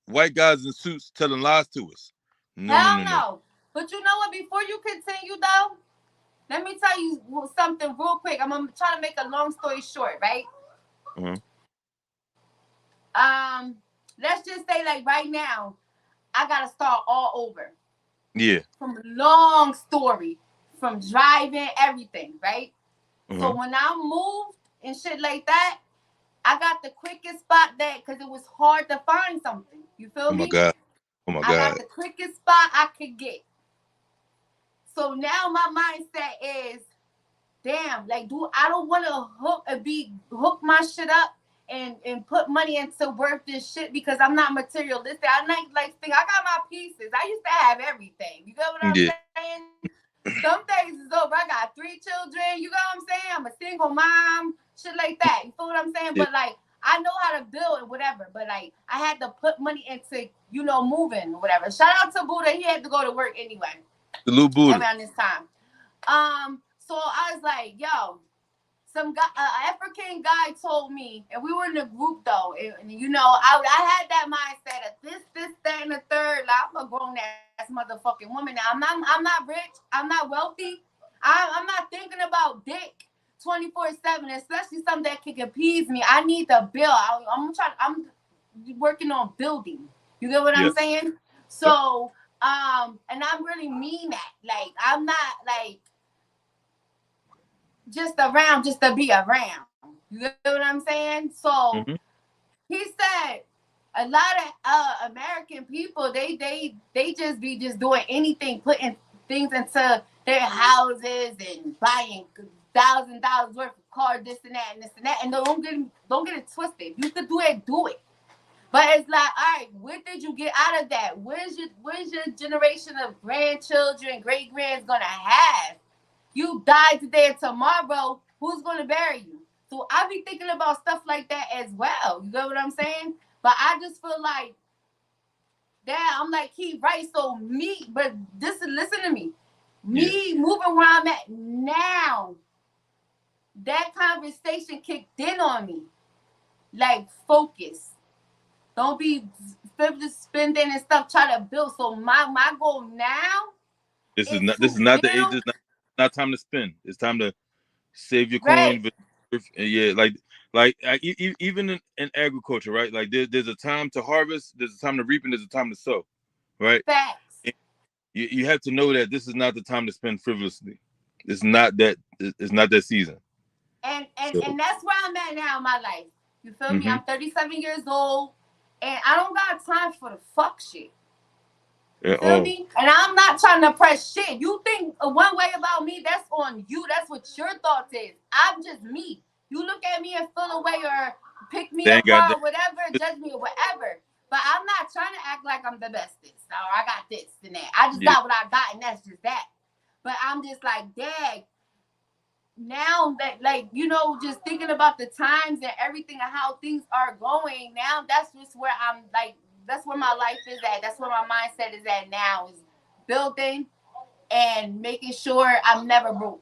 white guys in suits telling lies to us. No, no, Hell no, no. no. But you know what? Before you continue, though, let me tell you something real quick. I'm gonna try to make a long story short, right? Uh-huh. Let's just say like right now, I gotta start all over Yeah. from long story, from driving everything, right? So Uh-huh. when I moved and shit like that, I got the quickest spot that because it was hard to find something. You feel Oh my me? God. Oh my I got God. the quickest spot I could get. So now my mindset is, damn, like, dude, I don't want to hook my shit up and put money into worth this shit because I'm not materialistic. I like think I got my pieces. I used to have everything. You get what I'm Yeah. saying? Some things is over. I got 3 children. You know what I'm saying? I'm a single mom, shit like that. You feel what I'm saying? Yeah. But like, I know how to build and whatever. But like, I had to put money into, moving or whatever. Shout out to Buddha. He had to go to work anyway Salute Buddha. around this time. So I was like, yo, some guy, African guy told me, and we were in a group though, and I had that mindset of that, and the third. Like, I'm a grown ass motherfucking woman now. I'm not rich. I'm not wealthy. I'm not thinking about dick 24/7, especially something that can appease me. I need the bill. I'm working on building. You get what I'm Yes. saying? Yep. So, and I really mean that. Like, I'm not like just around just to be around. You get what I'm saying? So Mm-hmm. he said a lot of American people they just be just doing anything, putting things into their houses and buying $1,000 worth of cars, this and that and this and that. And don't get it twisted. You could do it. But it's like, all right, what did you get out of that? Where's your generation of grandchildren, great grands gonna have? You die today and tomorrow, who's gonna bury you? So I be thinking about stuff like that as well. You get what I'm saying? But I just feel like, damn, I'm like, he right. So but listen to me. Yeah. Me moving where I'm at now, that conversation kicked in on me. Like, focus. Don't be spending and stuff, try to build. So my goal now This is is not. This to is not the age. build. This is not time to spend. It's time to save your Right. coin. But yeah, even in agriculture, right? Like there's a time to harvest, there's a time to reap, and there's a time to sow, right? Facts. And you have to know that this is not the time to spend frivolously. It's not that. It's not that season. And and So. and that's where I'm at now in my life. You feel me? Mm-hmm. I'm 37 years old, and I don't got time for the fuck shit. You At feel all. me? And I'm not trying to press shit. You think one way about me, that's on you. That's what your thoughts is. I'm just me. You look at me and feel away or pick me They ain't got apart that. or whatever, judge me or whatever. But I'm not trying to act like I'm the bestest or I got this and that. I just Yeah. got what I got and that's just that. But I'm just like, dang, now that, like, just thinking about the times and everything and how things are going now, that's just where I'm like, that's where my life is at. That's where my mindset is at now, is building and making sure I'm never broke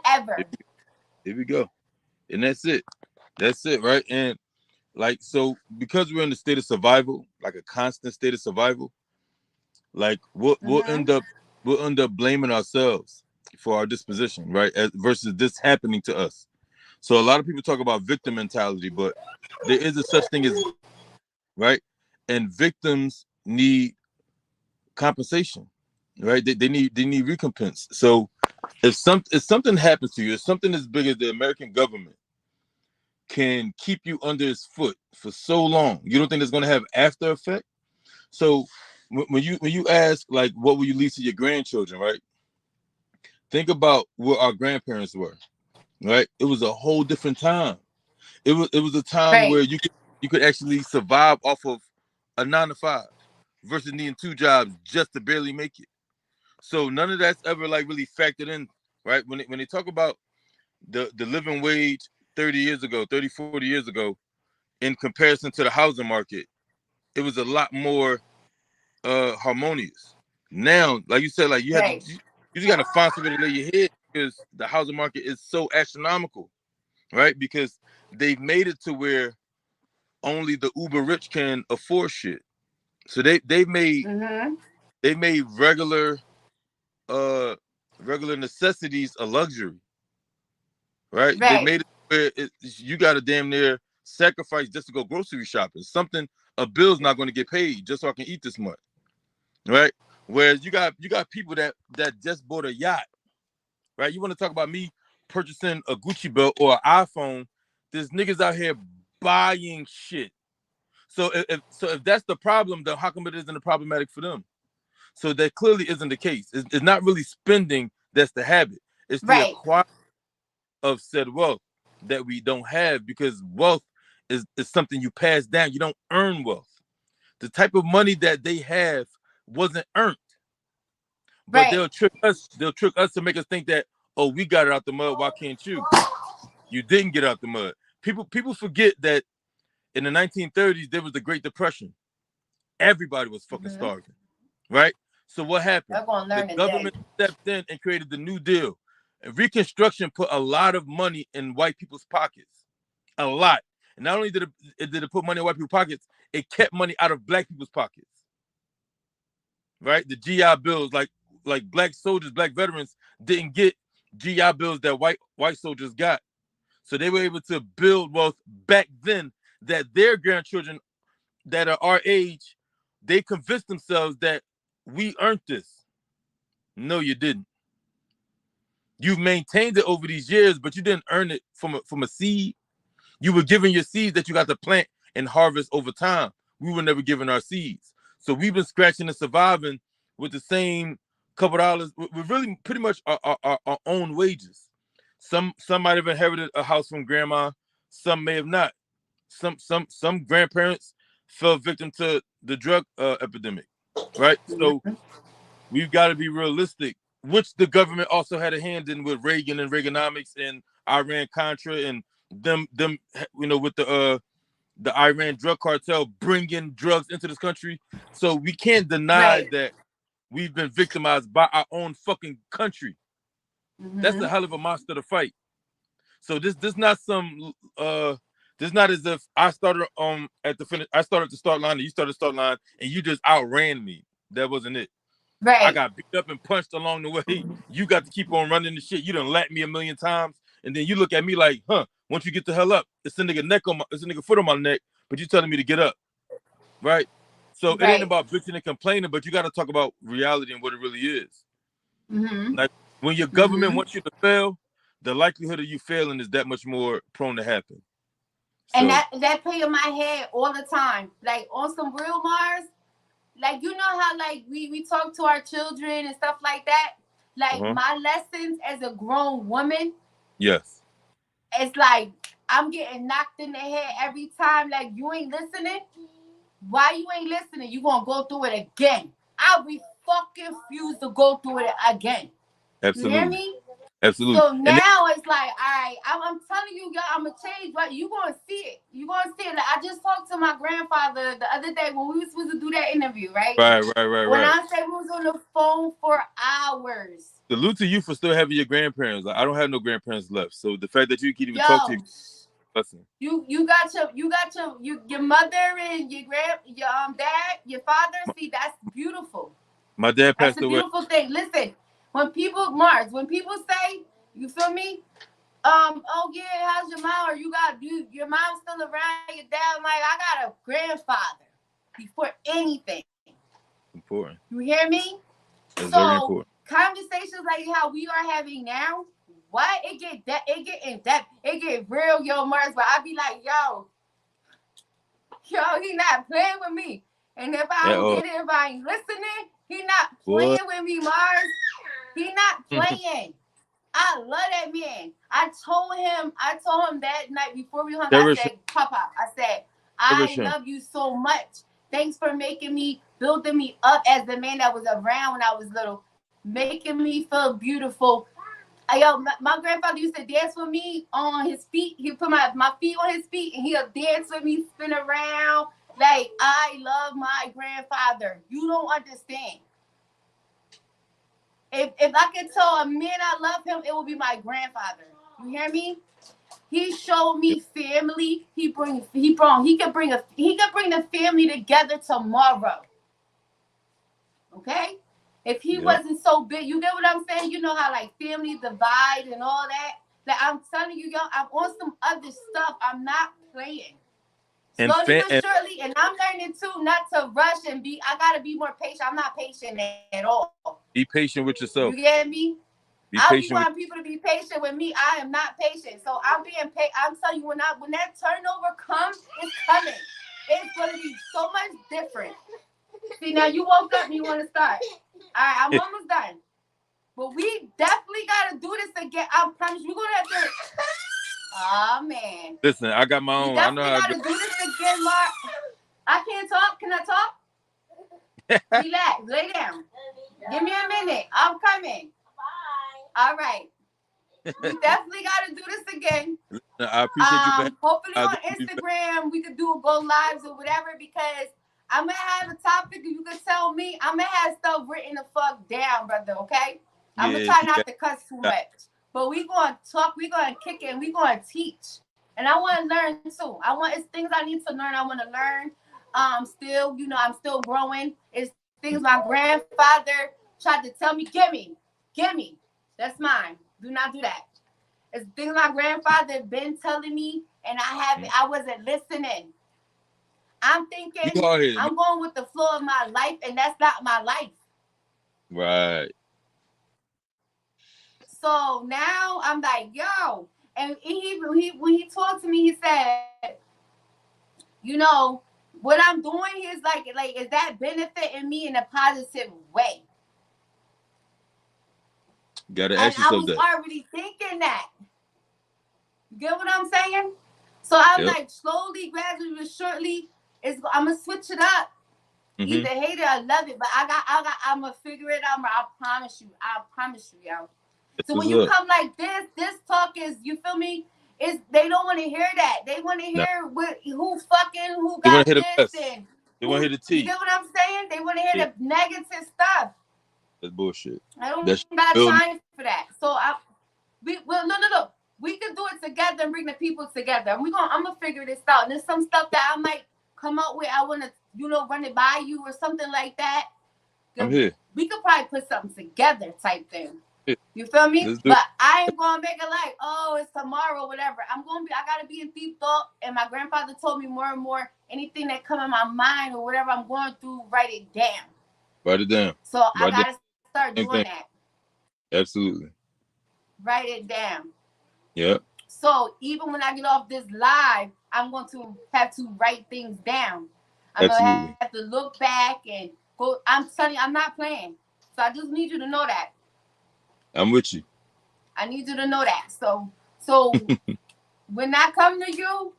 Here ever. here we go. And that's it. That's it, right? And like so, because we're in a state of survival, like a constant state of survival, like Mm-hmm. we'll end up blaming ourselves for our disposition, right? Versus this happening to us. So a lot of people talk about victim mentality, but there is a such thing as, right? And victims need compensation, right? They need recompense. So if something happens to you, if something as big as the American government can keep you under its foot for so long, you don't think it's going to have after effect? So when you ask, like, what will you leave to your grandchildren, right? Think about where our grandparents were, right? It was a whole different time. It was a time where Right. you could actually survive off of a 9 to 5 versus needing 2 jobs just to barely make it. So none of that's ever like really factored in, right? When they talk about the living wage 30 years ago, 30, 40 years ago, in comparison to the housing market, it was a lot more harmonious. Now, like you said, like Right. you just gotta find somewhere to lay your head because the housing market is so astronomical, right? Because they've made it to where only the uber rich can afford shit. So Mm-hmm. they made uh regular necessities a luxury, right? They Right. made it where you got to damn near sacrifice just to go grocery shopping. Something a bill's not going to get paid just so I can eat this month, right? Whereas you got people that just bought a yacht, right? You want to talk about me purchasing a Gucci belt or an iPhone? There's niggas out here buying shit. So if that's the problem, then how come it isn't problematic for them? So that clearly isn't the case. It's not really spending that's the habit. It's the Right. acquire of said wealth that we don't have because wealth is something you pass down. You don't earn wealth. The type of money that they have wasn't earned, but Right. they'll trick us. They'll trick us to make us think that, oh, we got it out the mud. Why can't you? You didn't get out the mud. People forget that in the 1930s there was the Great Depression. Everybody was fucking Mm-hmm. starving, right? So what happened? They're gonna The learn today. government stepped in and created the New Deal. And Reconstruction put a lot of money in white people's pockets, a lot. And not only did it put money in white people's pockets, it kept money out of black people's pockets, right? The GI Bills, like black soldiers, black veterans didn't get GI Bills that white soldiers got. So they were able to build wealth back then that their grandchildren that are our age, they convinced themselves that we earned this. No, you didn't. You've maintained it over these years, but you didn't earn it from a seed. You were given your seeds that you got to plant and harvest over time. We were never given our seeds. So we've been scratching and surviving with the same couple dollars. We're really pretty much our own wages. Some might have inherited a house from grandma. Some may have not. Some grandparents fell victim to the drug epidemic, right? So Mm-hmm. we've got to be realistic, which the government also had a hand in with Reagan and Reaganomics and Iran Contra and them with the Iran drug cartel bringing drugs into this country. So we can't deny Right. that we've been victimized by our own fucking country. That's Mm-hmm. a hell of a monster to fight. So this not some this not as if I started at the finish. I started the start line and you started the start line and you just outran me. That wasn't it. I Right. got beat up and punched along the way. You got to keep on running the shit. You done lapped me a million times, and then you look at me like, huh? Once you get the hell up, it's a nigga foot on my neck, but you telling me to get up, right? So it ain't Right. about bitching and complaining, but you got to talk about reality and what it really is. Mm-hmm. Like when your government Mm-hmm. wants you to fail, the likelihood of you failing is that much more prone to happen. And So, that play in my head all the time, like on some real Mars. Like you know how like we talk to our children and stuff like that. Like uh-huh. my lessons as a grown woman, Yes. it's like I'm getting knocked in the head every time. Like you ain't listening. Why you ain't listening? You gonna go through it again. I'll be fucking refuse to go through it again. You hear Absolutely. me? Absolutely. So And now it's like, all right, I'm telling you, y'all, I'm gonna change, but you gonna see it. You gonna see it. Like, I just talked to my grandfather the other day when we were supposed to do that interview, right? When right. I say we was on the phone for hours. Salute to you for still having your grandparents. Like, I don't have no grandparents left, so the fact that you can even talk to your Yo, blessing. you got your mother and your dad, your father. See, that's beautiful. My dad That's passed a away. beautiful thing. Listen, when people say, you feel me? Oh yeah, how's your mom? Or your mom's still around, your dad? I'm like, I got a grandfather before anything. Important. You hear me? That's very So important. conversations like how we are having now, what it get in depth, it get real, yo, Marz. But I be like, yo, he not playing with me. And if I At don't all. get it, if I ain't listening, he not playing What? with me, Marz. He not playing. I love that man. I told him that night before we hung. I Cherish him. said, Papa, I said, I Cherish him. love you so much. Thanks for building me up as the man that was around when I was little. making me feel beautiful. Yo, my grandfather used to dance with me on his feet. He'd put my feet on his feet and he'll dance with me, spin around. Like, I love my grandfather. You don't understand. If I could tell a man I love him, it would be my grandfather. You hear me? He showed me family. He could bring the family together tomorrow. Okay? If he Yeah. wasn't so big, you get what I'm saying? You know how like families divide and all that. Like I'm telling you, yo, I'm on some other stuff. I'm not playing. And Slowly fan but and surely, and I'm learning too not to rush and be. I gotta be more patient. I'm not patient at all. be patient with You yourself. get me? Be I be patient with wanting people to be patient with me. I am not patient. So I'm being patient. I'm telling you, when that turnover comes, it's coming. It's gonna be so much different. See, now you woke up and you want to start. All right, I'm almost done. But we definitely gotta do this again. I promise we're gonna have to. Oh man. Listen, I got my We own. I know definitely how gotta do this again, Mark. I can't talk. Can I talk? to Relax. Lay down. Give me a minute. I'm coming. All right. We definitely gotta do this again. I appreciate you for Hopefully having on me. Instagram we could do a go lives or whatever because I'm gonna have a topic and you can tell me. I'm gonna have stuff written the fuck down, brother. Okay. I'm gonna Yeah, try you not to cuss too much, but we gonna talk. We gonna kick it. And we gonna teach. And I want to learn too. It's things I need to learn. I want to learn. Still, I'm still growing. It's things my grandfather tried to tell me. Give me. That's mine. Do not do that. It's things my grandfather been telling me, and I wasn't listening. I'm you thinking hard headed, man. I'm going with the flow of my life, and that's not my life. Right. So now I'm like, yo, and when he talked to me, he said, you know, what I'm doing is like is that benefiting me in a positive way? Gotta And ask I yourself was that. already thinking that. You get what I'm saying? So I'm Yep. like slowly, gradually, but shortly, I'm gonna switch it up. Mm-hmm. Either hate it or love it, but I'm gonna figure it out. I promise you, yo. That's So what's when you up. come like this talk is, you feel me? Is they don't want to hear that. They want to Nah. hear who fucking who They wanna got hear the this best. and They wanna who. hear the You tea. get what I'm saying? They want to hear Yeah, the negative stuff. that's bullshit. I don't That's got building. time for that. So no. We can do it together and bring the people together. I'm gonna figure this out. And there's some stuff that I might come up with. I wanna run it by you or something like that. I'm here. We could probably put something together type thing. Yeah. You feel me? Let's do it. But I ain't gonna make it like, oh, it's tomorrow, whatever. I gotta be in deep thought. And my grandfather told me more and more, anything that come in my mind or whatever I'm going through, write it down. Write it down. So I Write it down. gotta start Same doing thing. that. Absolutely. Write it down. Yeah. So even when I get off this live, I'm going to have to write things down. I'm gonna have Absolutely. to look back and go. I'm telling you, I'm not playing. So I just need you to know that. I'm with you. I need you to know that. So when I come to you,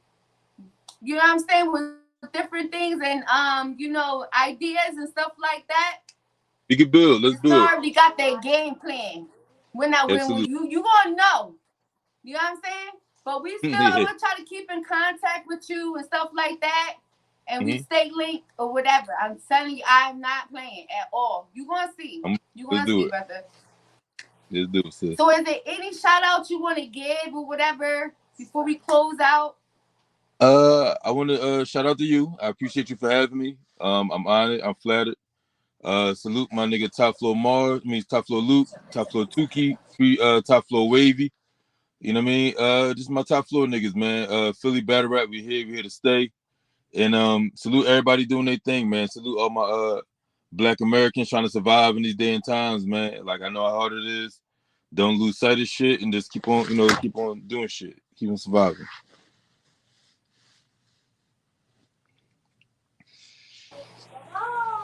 you know what I'm saying, with different things and ideas and stuff like that, We can build. Let's it's build. already got that game plan. When Absolutely. you gonna know. You know what I'm saying? But we still, I'm Yeah. gonna try to keep in contact with you and stuff like that, and we Mm-hmm. stay linked or whatever. I'm telling you, I'm not playing at all. You gonna see. You Let's gonna do see, it. brother. Let's do it, sis. So, is there any shout out you want to give or whatever before we close out? I want to shout out to you. I appreciate you for having me. I'm honored. I'm flattered. Salute my nigga Top Floor Marz, means Top Floor Luke, Top Floor Tukey, free Top Floor Wavy. You know what I mean? Just my top floor niggas, man. Philly Battle Rap, we here to stay. And salute everybody doing their thing, man. Salute all my Black Americans trying to survive in these day and times, man. Like I know how hard it is. Don't lose sight of shit and just keep on doing shit. Keep on surviving.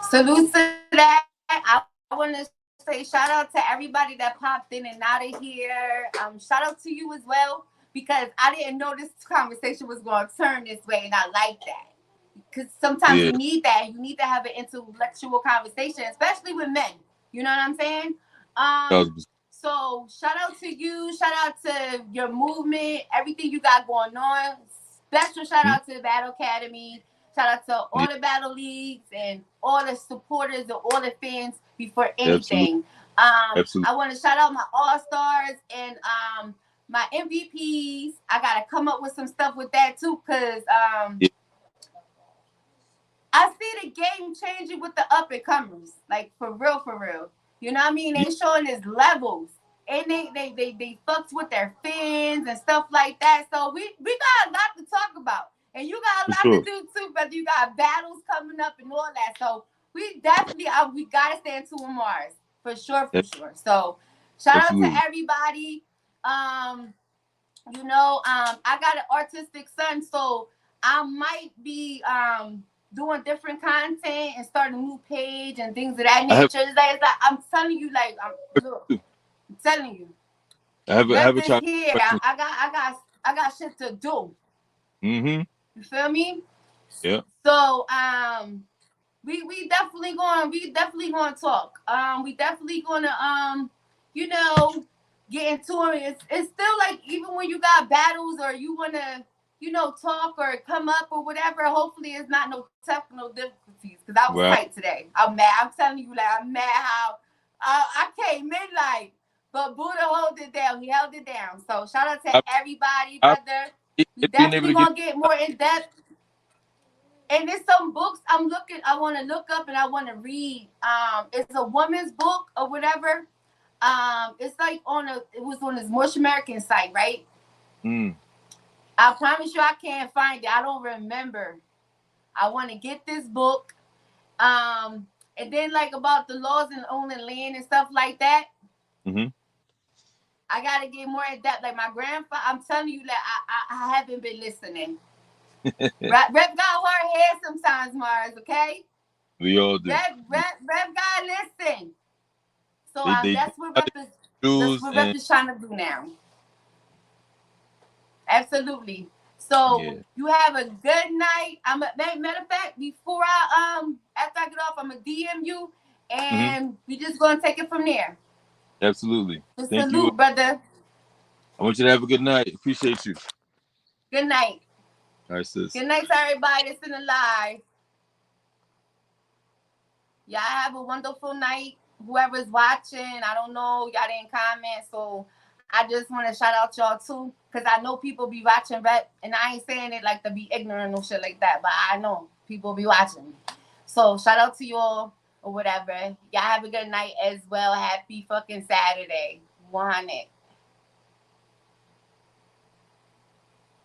Salute to that. I want to say shout out to everybody that popped in and out of here. Shout out to you as well because I didn't know this conversation was going to turn this way, and I like that. Because sometimes Yeah. you need that. You need to have an intellectual conversation, especially with men. You know what I'm saying? 1,000%. So shout out to you. Shout out to your movement, everything you got going on. Special shout out to the Battle Academy. Shout out to Yeah, all the battle leagues and all the supporters and all the fans before absolutely, anything. absolutely. I want to shout out my all stars and my MVPs. I gotta come up with some stuff with that too, cause Yeah, I see the game changing with the up and comers, like for real, for real. You know what I mean? yeah, They showing his levels, and they fucks with their fans and stuff like that. So we got a lot to talk about, and you got a for lot to sure. do too. But you got battles coming up and all that. So we definitely we gotta stand to Marz for sure, for Yeah, sure. So shout out to absolutely. everybody. Um, I got an artistic son, so I might be doing different content and starting a new page and things of that I have nature. It's like I'm telling you, like look, I'm telling you, I have rep a is child here. question. I got shit to do. Mm-hmm. You feel me? Yeah. So we definitely going to talk. We definitely going to you know get into it. It's still like even when you got battles or you want to talk or come up or whatever. Hopefully it's not no technical difficulties because I was Wow. tight today. I'm mad. I'm telling you, like I'm mad how I came in like. But Buddha hold it down. He held it down. So shout out to I, everybody, I brother. We it being able definitely to get gonna get more in depth. And there's some books I want to look up and I want to read. It's a woman's book or whatever. It's like it was on this Mush American site, right? mm, I promise you I can't find it. I don't remember. I want to get this book. And then like about the laws and owning land and stuff like that. mm-hmm. I gotta get more in depth. Like my grandfather, I'm telling you that I haven't been listening. Rep got hard head sometimes, Marz. Okay. We all do. Rev God listen. So They that's rules what Rep and is trying to do now. Absolutely. So yeah, you have a good night. Matter of fact, before I after I get off, I'm gonna DM you mm-hmm. and we just gonna take it from there. Absolutely. So Thank you. salute, brother. I want you to have a good night. Appreciate you. Good night. All right, sis. Good night to everybody that's in the live. Y'all have a wonderful night. Whoever's watching, I don't know. Y'all didn't comment. So I just want to shout out y'all too. Because I know people be watching rep. And I ain't saying it like to be ignorant or shit like that. But I know people be watching. So shout out to y'all or whatever. Y'all have a good night as well. Happy fucking Saturday. 100.